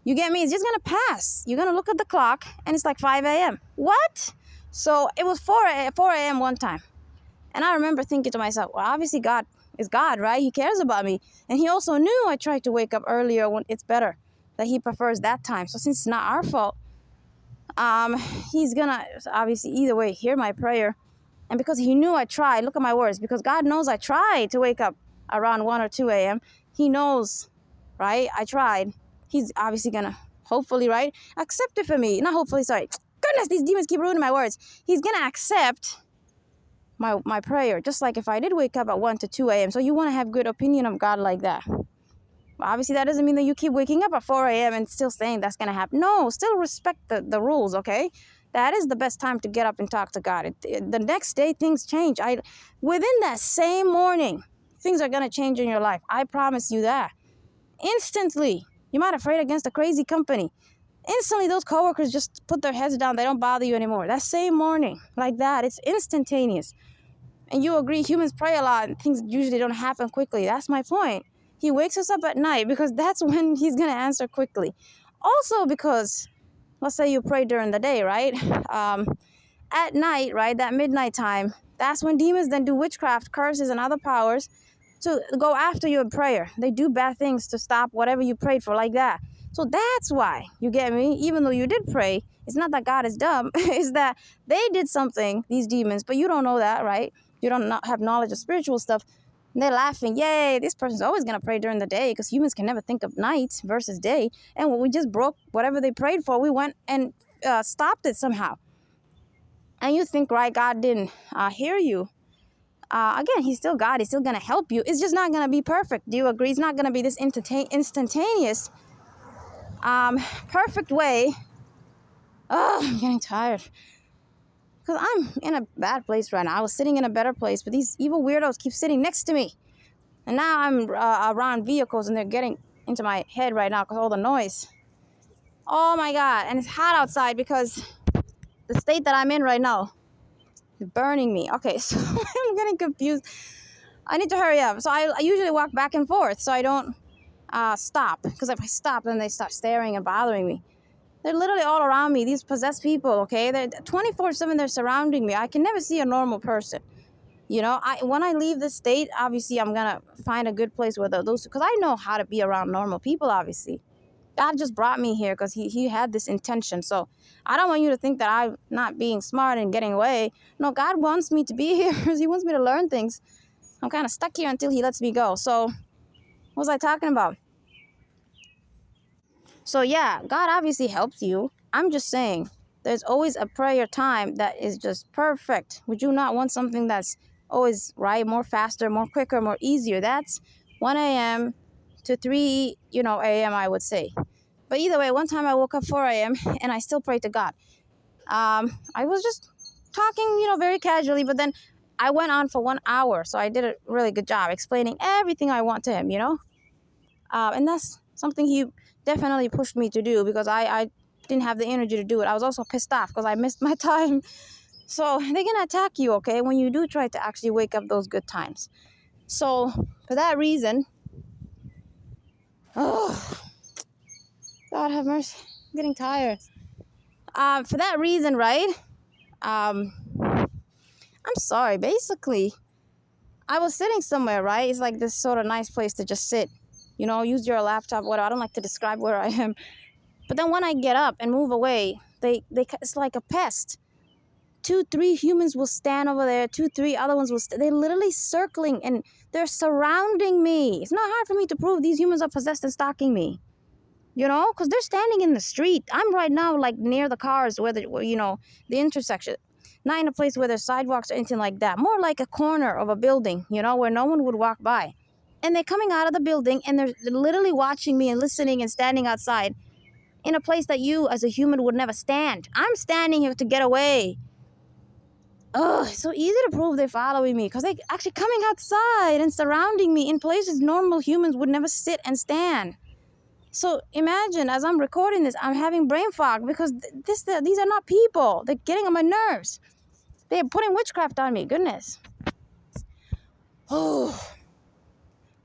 You get me? It's just going to pass. You're going to look at the clock and it's like 5 a.m. What? So it was 4 a.m. one time. And I remember thinking to myself, well, obviously God is God, right? He cares about me. And he also knew I tried to wake up earlier when it's better, that he prefers that time. So since it's not our fault, he's going to obviously either way hear my prayer. And because he knew I tried, look at my words, because God knows I tried to wake up around 1 or 2 a.m. He knows, right? I tried. He's obviously going to, hopefully, right, accept it for me. Not hopefully, sorry. Goodness, these demons keep ruining my words. He's going to accept my prayer, just like if I did wake up at 1 to 2 a.m. So you want to have good opinion of God like that. But obviously, that doesn't mean that you keep waking up at 4 a.m. and still saying that's going to happen. No, still respect the rules, okay? That is the best time to get up and talk to God. The next day, things change. Within that same morning, things are going to change in your life. I promise you that. Instantly. You might have prayed against a crazy company. Instantly, those coworkers just put their heads down. They don't bother you anymore. That same morning, like that, it's instantaneous. And you agree, humans pray a lot and things usually don't happen quickly. That's my point. He wakes us up at night because that's when he's going to answer quickly. Also because, let's say you pray during the day, right? At night, right, that midnight time, that's when demons then do witchcraft, curses, and other powers to go after your prayer. They do bad things to stop whatever you prayed for, like that. So that's why, you get me? Even though you did pray, it's not that God is dumb. It's that they did something, these demons, but you don't know that, right? You don't have knowledge of spiritual stuff. And they're laughing, yay, this person's always going to pray during the day because humans can never think of night versus day. And when we just broke whatever they prayed for, we went and stopped it somehow. And you think, right, God didn't hear you. Again, he's still God. He's still going to help you. It's just not going to be perfect. Do you agree? It's not going to be this instantaneous, perfect way. Oh, I'm getting tired. Because I'm in a bad place right now. I was sitting in a better place, but these evil weirdos keep sitting next to me. And now I'm around vehicles, and they're getting into my head right now because all the noise. Oh, my God. And it's hot outside because the state that I'm in right now is burning me. Okay, so I'm getting confused. I need to hurry up. So I usually walk back and forth so I don't stop. Because if I stop, then they start staring and bothering me. They're literally all around me, these possessed people, okay? They're 24/7, they're surrounding me. I can never see a normal person. You know, when I leave the state, obviously I'm going to find a good place where those, because I know how to be around normal people, obviously. God just brought me here because he had this intention. So I don't want you to think that I'm not being smart and getting away. No, God wants me to be here because he wants me to learn things. I'm kind of stuck here until he lets me go. So what was I talking about? So yeah, God obviously helps you. I'm just saying, there's always a prayer time that is just perfect. Would you not want something that's always right, more faster, more quicker, more easier? That's 1 a.m. to 3, a.m. I would say. But either way, one time I woke up 4 a.m. and I still prayed to God. I was just talking, very casually, but then I went on for 1 hour. So I did a really good job explaining everything I want to him, and that's something he definitely pushed me to do because I didn't have the energy to do it. I was also pissed off because I missed my time. So they're going to attack you, okay, when you do try to actually wake up those good times. So for that reason, oh, God have mercy. I'm getting tired. For that reason, right, I'm sorry. Basically, I was sitting somewhere, right? It's like this sort of nice place to just sit, use your laptop, whatever. I don't like to describe where I am. But then when I get up and move away, it's like a pest. 2, 3 humans will stand over there. 2, 3 other ones will they're literally circling and they're surrounding me. It's not hard for me to prove these humans are possessed and stalking me. Because they're standing in the street. I'm right now like near the cars where the intersection. Not in a place where there's sidewalks or anything like that. More like a corner of a building, where no one would walk by. And they're coming out of the building and they're literally watching me and listening and standing outside in a place that you as a human would never stand. I'm standing here to get away. Oh, it's so easy to prove they're following me because they're actually coming outside and surrounding me in places normal humans would never sit and stand. So imagine, as I'm recording this, I'm having brain fog because these are not people. They're getting on my nerves. They're putting witchcraft on me. Goodness. Oh.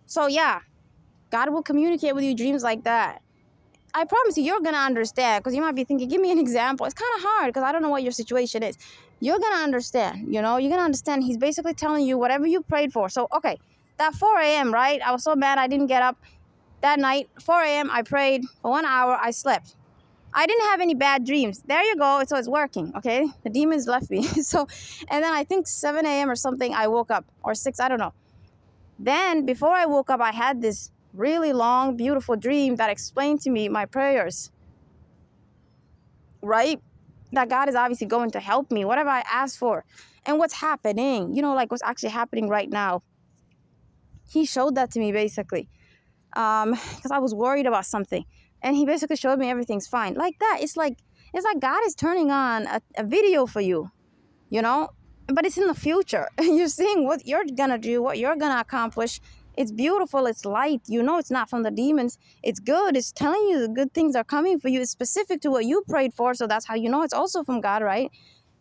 So yeah, God will communicate with you dreams like that. I promise you, you're going to understand, because you might be thinking, give me an example. It's kind of hard because I don't know what your situation is. You're going to understand, you're going to understand. He's basically telling you whatever you prayed for. So, okay, that 4 a.m., right? I was so mad I didn't get up that night. 4 a.m., I prayed for 1 hour. I slept. I didn't have any bad dreams. There you go. So it's working, okay? The demons left me. And then I think 7 a.m. or something, I woke up, or 6, I don't know. Then before I woke up, I had this really long, beautiful dream that explained to me my prayers, right? That God is obviously going to help me, whatever I asked for. And what's happening, like what's actually happening right now. He showed that to me basically, because I was worried about something. And he basically showed me everything's fine. Like that. It's like God is turning on a video for you, but it's in the future. You're seeing what you're going to do, what you're going to accomplish. It's beautiful. It's light. It's not from the demons. It's good. It's telling you the good things are coming for you. It's specific to what you prayed for. So that's how you know it's also from God, right?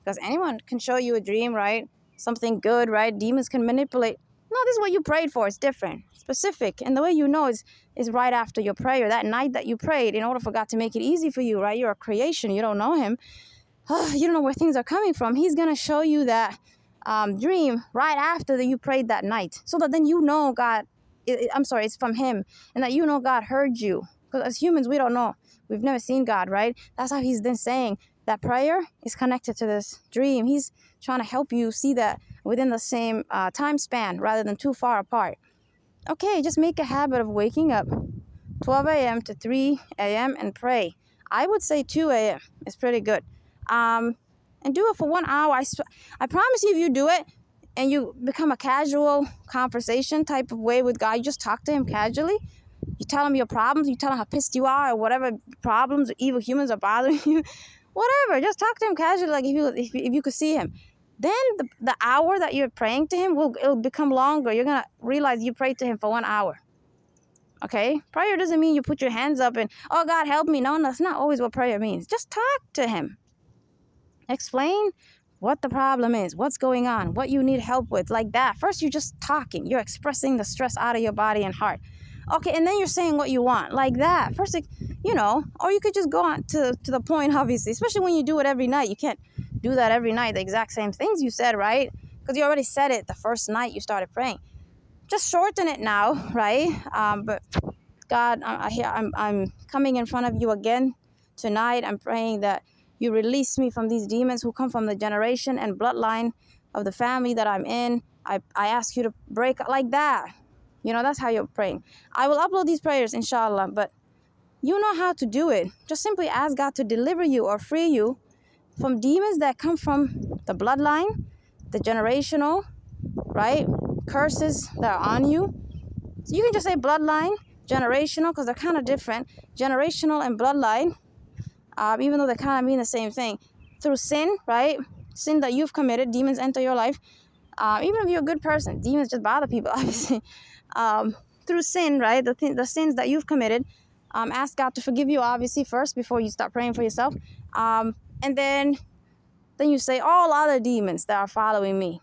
Because anyone can show you a dream, right? Something good, right? Demons can manipulate. No, this is what you prayed for. It's different, specific. And the way you know is right after your prayer. That night that you prayed, in order for God to make it easy for you, right? You're a creation. You don't know him. You don't know where things are coming from. He's going to show you that dream right after that you prayed that night, so that then God, it's from him, and that God heard you. Because as humans, we don't know. We've never seen God, right? That's how he's then saying that prayer is connected to this dream. He's trying to help you see that within the same time span rather than too far apart. Okay, just make a habit of waking up 12 a.m. to 3 a.m. and pray. I would say 2 a.m. is pretty good. And do it for 1 hour. I promise you, if you do it and you become a casual conversation type of way with God, you just talk to him casually. You tell him your problems. You tell him how pissed you are, or whatever problems or evil humans are bothering you. Whatever. Just talk to him casually, like if you could see him. Then the hour that you're praying to him it'll become longer. You're gonna realize you prayed to him for 1 hour. Okay? Prayer doesn't mean you put your hands up and, oh, God, help me. No, that's not always what prayer means. Just talk to him. Explain what the problem is, what's going on, what you need help with, like that. First, you're just talking. You're expressing the stress out of your body and heart. Okay, and then you're saying what you want, like that. First, or you could just go on to the point, obviously, especially when you do it every night. You can't do that every night, the exact same things you said, right? Because you already said it the first night you started praying. Just shorten it now, right? But God, I'm coming in front of you again tonight. I'm praying that you release me from these demons who come from the generation and bloodline of the family that I'm in. I ask you to break like that. That's how you're praying. I will upload these prayers, inshallah, but you know how to do it. Just simply ask God to deliver you or free you from demons that come from the bloodline, the generational, right? Curses that are on you. So you can just say bloodline, generational, because they're kind of different. Generational and bloodline. Even though they kind of mean the same thing. Through sin, right? Sin that you've committed, demons enter your life. Even if you're a good person, demons just bother people, obviously. Through sin, right? The sins that you've committed. Ask God to forgive you, obviously, first, before you start praying for yourself. And then you say, all other demons that are following me.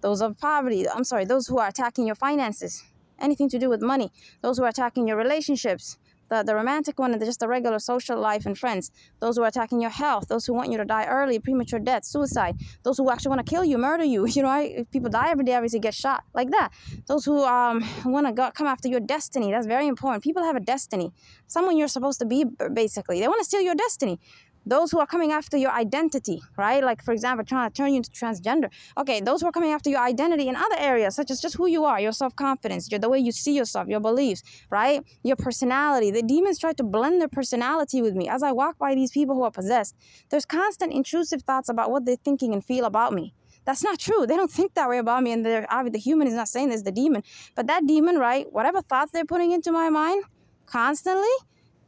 Those of poverty, those who are attacking your finances. Anything to do with money. Those who are attacking your relationships. The romantic one and just the regular social life and friends. Those who are attacking your health. Those who want you to die early, premature death, suicide. Those who actually want to kill you, murder you. If people die every day, obviously get shot like that. Those who want to come after your destiny. That's very important. People have a destiny. Someone you're supposed to be, basically. They want to steal your destiny. Those who are coming after your identity, right? Like, for example, trying to turn you into transgender. Okay, those who are coming after your identity in other areas, such as just who you are, your self-confidence, the way you see yourself, your beliefs, right? Your personality. The demons try to blend their personality with me. As I walk by these people who are possessed, there's constant intrusive thoughts about what they're thinking and feel about me. That's not true. They don't think that way about me, and the human is not saying this, the demon. But that demon, right, whatever thoughts they're putting into my mind constantly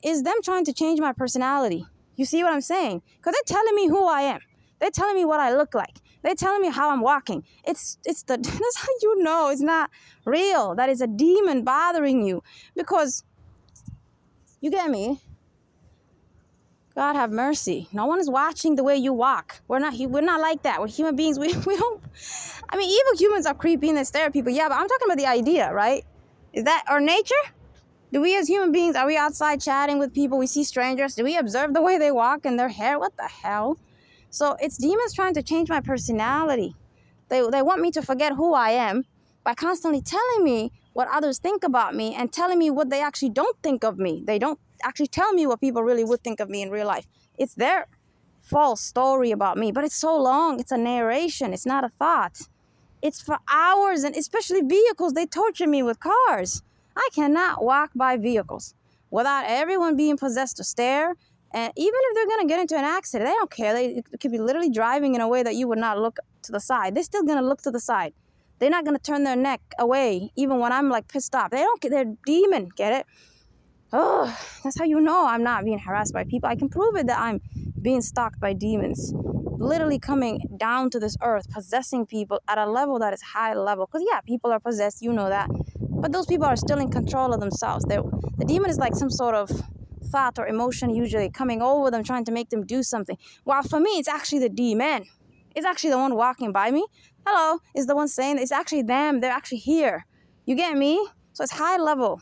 is them trying to change my personality. You see what I'm saying? Because they're telling me who I am. They're telling me what I look like. They're telling me how I'm walking. That's how you know it's not real. That is a demon bothering you. Because, you get me? God have mercy. No one is watching the way you walk. We're not like that. We're human beings. We don't. I mean, evil humans are creepy and they stare at people. Yeah, but I'm talking about the idea, right? Is that our nature? Do we as human beings, are we outside chatting with people? We see strangers. Do we observe the way they walk and their hair? What the hell? So it's demons trying to change my personality. They want me to forget who I am by constantly telling me what others think about me and telling me what they actually don't think of me. They don't actually tell me what people really would think of me in real life. It's their false story about me, but it's so long. It's a narration. It's not a thought. It's for hours, and especially vehicles. They torture me with cars. I cannot walk by vehicles without everyone being possessed to stare. And even if they're going to get into an accident, they don't care. They could be literally driving in a way that you would not look to the side. They're still going to look to the side. They're not going to turn their neck away, even when I'm like pissed off. They don't get, they're demon, get it? Oh, that's how you know I'm not being harassed by people. I can prove it that I'm being stalked by demons. Literally coming down to this earth, possessing people at a level that is high level. Because yeah, people are possessed, you know that. But those people are still in control of themselves. The demon is like some sort of thought or emotion usually coming over them, trying to make them do something. While for me, it's actually the demon. It's actually the one walking by me. Hello, is the one saying it's actually them. They're actually here. You get me? So it's high level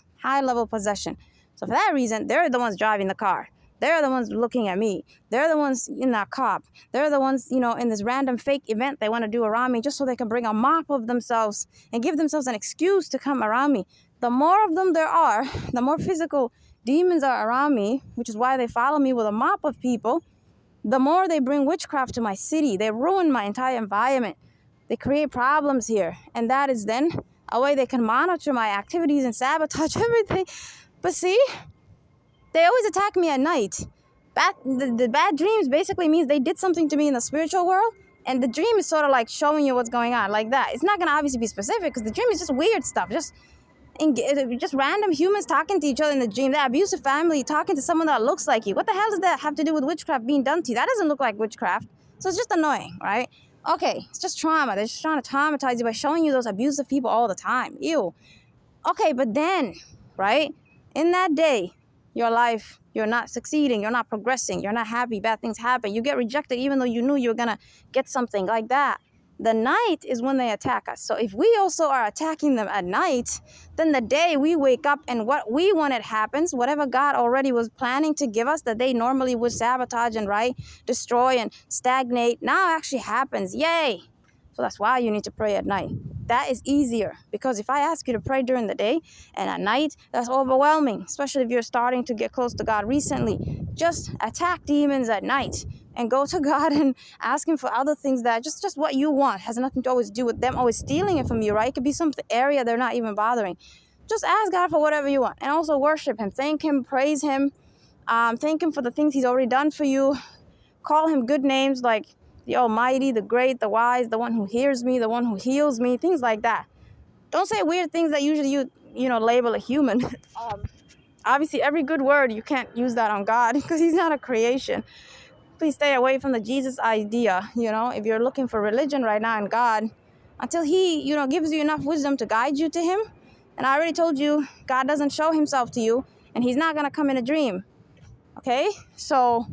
possession. So for that reason, they're the ones driving the car. They're the ones looking at me. They're the ones in that cop. They're the ones, in this random fake event they want to do around me just so they can bring a mop of themselves and give themselves an excuse to come around me. The more of them there are, the more physical demons are around me, which is why they follow me with a mop of people, the more they bring witchcraft to my city. They ruin my entire environment. They create problems here. And that is then a way they can monitor my activities and sabotage everything. But see, they always attack me at night. The bad dreams basically means they did something to me in the spiritual world. And the dream is sort of like showing you what's going on, like that. It's not going to obviously be specific because the dream is just weird stuff. Just random humans talking to each other in the dream. That abusive family talking to someone that looks like you. What the hell does that have to do with witchcraft being done to you? That doesn't look like witchcraft. So it's just annoying, right? Okay, it's just trauma. They're just trying to traumatize you by showing you those abusive people all the time. Ew. Okay, but then, right, in that day, your life, you're not succeeding, you're not progressing, you're not happy, bad things happen, you get rejected even though you knew you were going to get something like that. The night is when they attack us. So if we also are attacking them at night, then the day we wake up and what we wanted happens, whatever God already was planning to give us that they normally would sabotage and destroy and stagnate, now actually happens. Yay! So that's why you need to pray at night. That is easier because if I ask you to pray during the day and at night, that's overwhelming, especially if you're starting to get close to God recently. Just attack demons at night and go to God and ask him for other things that just what you want. Has nothing to always do with them always stealing it from you, right? It could be some area they're not even bothering. Just ask God for whatever you want and also worship him, thank him, praise him, thank him for the things he's already done for you. Call him good names like the Almighty, the Great, the Wise, the one who hears me, the one who heals me, things like that. Don't say weird things that usually you label a human. Obviously, every good word, you can't use that on God because he's not a creation. Please stay away from the Jesus idea, if you're looking for religion right now in God, until he, gives you enough wisdom to guide you to him. And I already told you, God doesn't show himself to you, and he's not going to come in a dream. Okay? So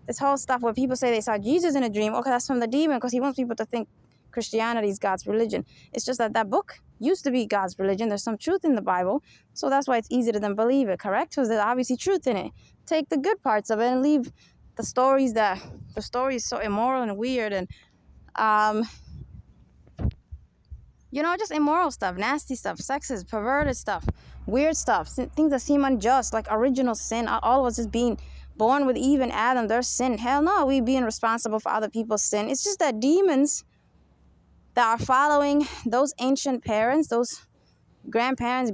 this whole stuff where people say they saw Jesus in a dream, okay, that's from the demon because he wants people to think Christianity is God's religion. It's just that book used to be God's religion. There's some truth in the Bible, so that's why it's easy to then believe it, correct? Because there's obviously truth in it. Take the good parts of it and leave the story is so immoral and weird and just immoral stuff, nasty stuff, sexist, perverted stuff, weird stuff, things that seem unjust, like original sin. All of us just being born with Eve and Adam, their sin. Hell no, we being responsible for other people's sin. It's just that demons that are following those ancient parents, those grandparents,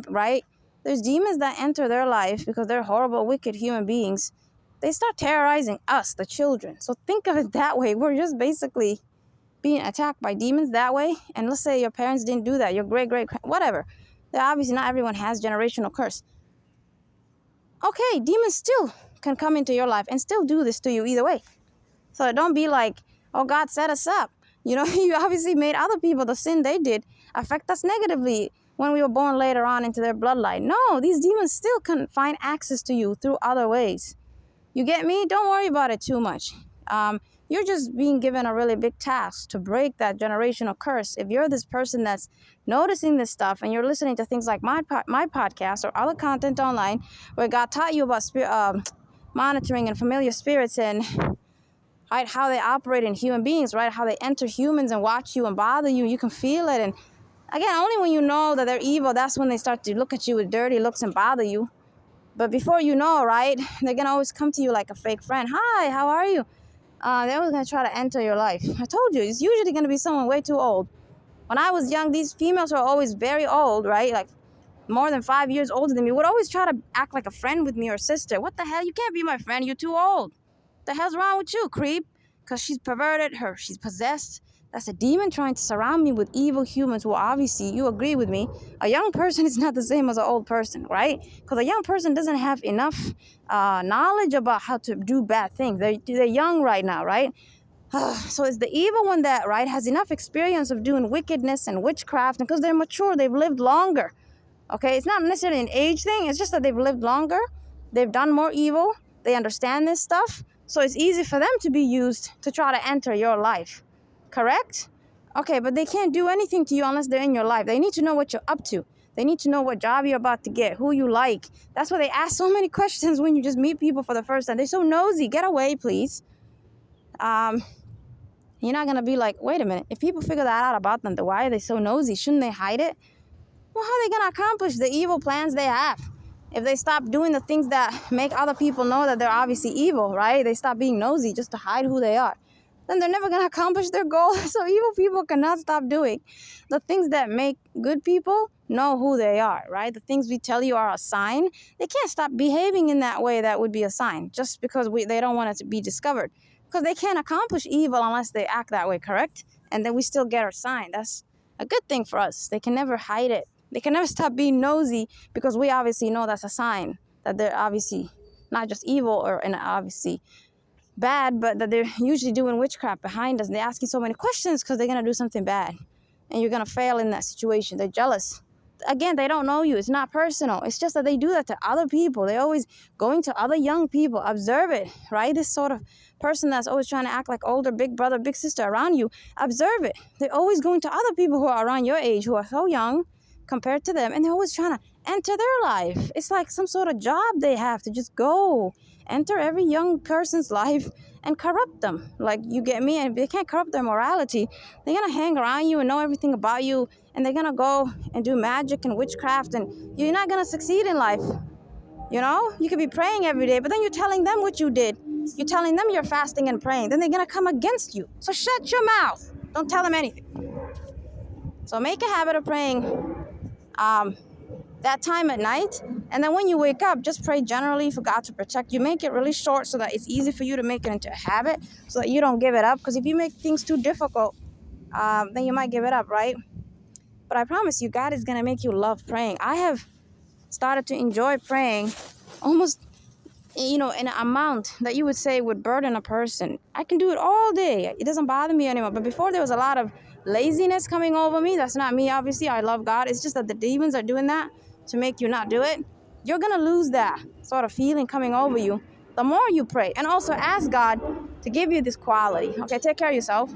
right? There's demons that enter their life because they're horrible, wicked human beings. They start terrorizing us, the children. So think of it that way. We're just basically being attacked by demons that way. And let's say your parents didn't do that, your great, whatever. Obviously not everyone has generational curse. Okay, demons still can come into your life and still do this to you either way. So don't be like, oh, God set us up. You obviously made other people, the sin they did, affect us negatively when we were born later on into their bloodline. No, these demons still can find access to you through other ways. You get me? Don't worry about it too much. You're just being given a really big task to break that generational curse. If you're this person that's noticing this stuff and you're listening to things like my podcast or other content online where God taught you about monitoring and familiar spirits and right, how they operate in human beings, right, how they enter humans and watch you and bother you, you can feel it. And again, only when you know that they're evil, that's when they start to look at you with dirty looks and bother you. But before you know, right, they're going to always come to you like a fake friend. Hi, how are you? They're always going to try to enter your life. I told you, it's usually going to be someone way too old. When I was young, these females were always very old, right? Like more than 5 years older than me, would always try to act like a friend with me or sister. What the hell? You can't be my friend. You're too old. What the hell's wrong with you, creep? Because she's perverted, she's possessed. That's a demon trying to surround me with evil humans who obviously, you agree with me, a young person is not the same as an old person, right? Because a young person doesn't have enough knowledge about how to do bad things. They're young right now, right? So it's the evil one that, right, has enough experience of doing wickedness and witchcraft, and because they're mature, they've lived longer. Okay, it's not necessarily an age thing. It's just that they've lived longer. They've done more evil. They understand this stuff. So it's easy for them to be used to try to enter your life. Correct? Okay, but they can't do anything to you unless they're in your life. They need to know what you're up to. They need to know what job you're about to get, who you like. That's why they ask so many questions when you just meet people for the first time. They're so nosy. Get away, please. You're not going to be like, wait a minute. If people figure that out about them, then why are they so nosy? Shouldn't they hide it? Well, how are they going to accomplish the evil plans they have? If they stop doing the things that make other people know that they're obviously evil, right? They stop being nosy just to hide who they are. Then they're never going to accomplish their goal. So evil people cannot stop doing the things that make good people know who they are, right? The things we tell you are a sign. They can't stop behaving in that way that would be a sign just because they don't want it to be discovered. Because they can't accomplish evil unless they act that way, correct? And then we still get our sign. That's a good thing for us. They can never hide it. They can never stop being nosy because we obviously know that's a sign that they're obviously not just evil and obviously bad, but that they're usually doing witchcraft behind us. They're asking so many questions because they're going to do something bad. And you're going to fail in that situation. They're jealous. Again, they don't know you. It's not personal. It's just that they do that to other people. They're always going to other young people. Observe it, right? This sort of person that's always trying to act like older, big brother, big sister around you. Observe it. They're always going to other people who are around your age, who are so young compared to them, and they're always trying to enter their life. It's like some sort of job they have to just go enter every young person's life and corrupt them. Like, you get me? And if they can't corrupt their morality, they're going to hang around you and know everything about you, and they're going to go and do magic and witchcraft, and you're not going to succeed in life. You know, you could be praying every day, but then you're telling them what you did. You're telling them you're fasting and praying. Then they're going to come against you. So shut your mouth. Don't tell them anything. So make a habit of praying that time at night, and then when you wake up, just pray generally for God to protect you. Make it really short so that it's easy for you to make it into a habit, so that you don't give it up. Because if you make things too difficult, then you might give it up, right? But I promise you, God is going to make you love praying. I have started to enjoy praying almost, in an amount that you would say would burden a person. I can do it all day. It doesn't bother me anymore. But before, there was a lot of laziness coming over me. That's not me, obviously. I love God. It's just that the demons are doing that to make you not do it. You're going to lose that sort of feeling coming over you the more you pray. And also ask God to give you this quality. Okay, take care of yourself.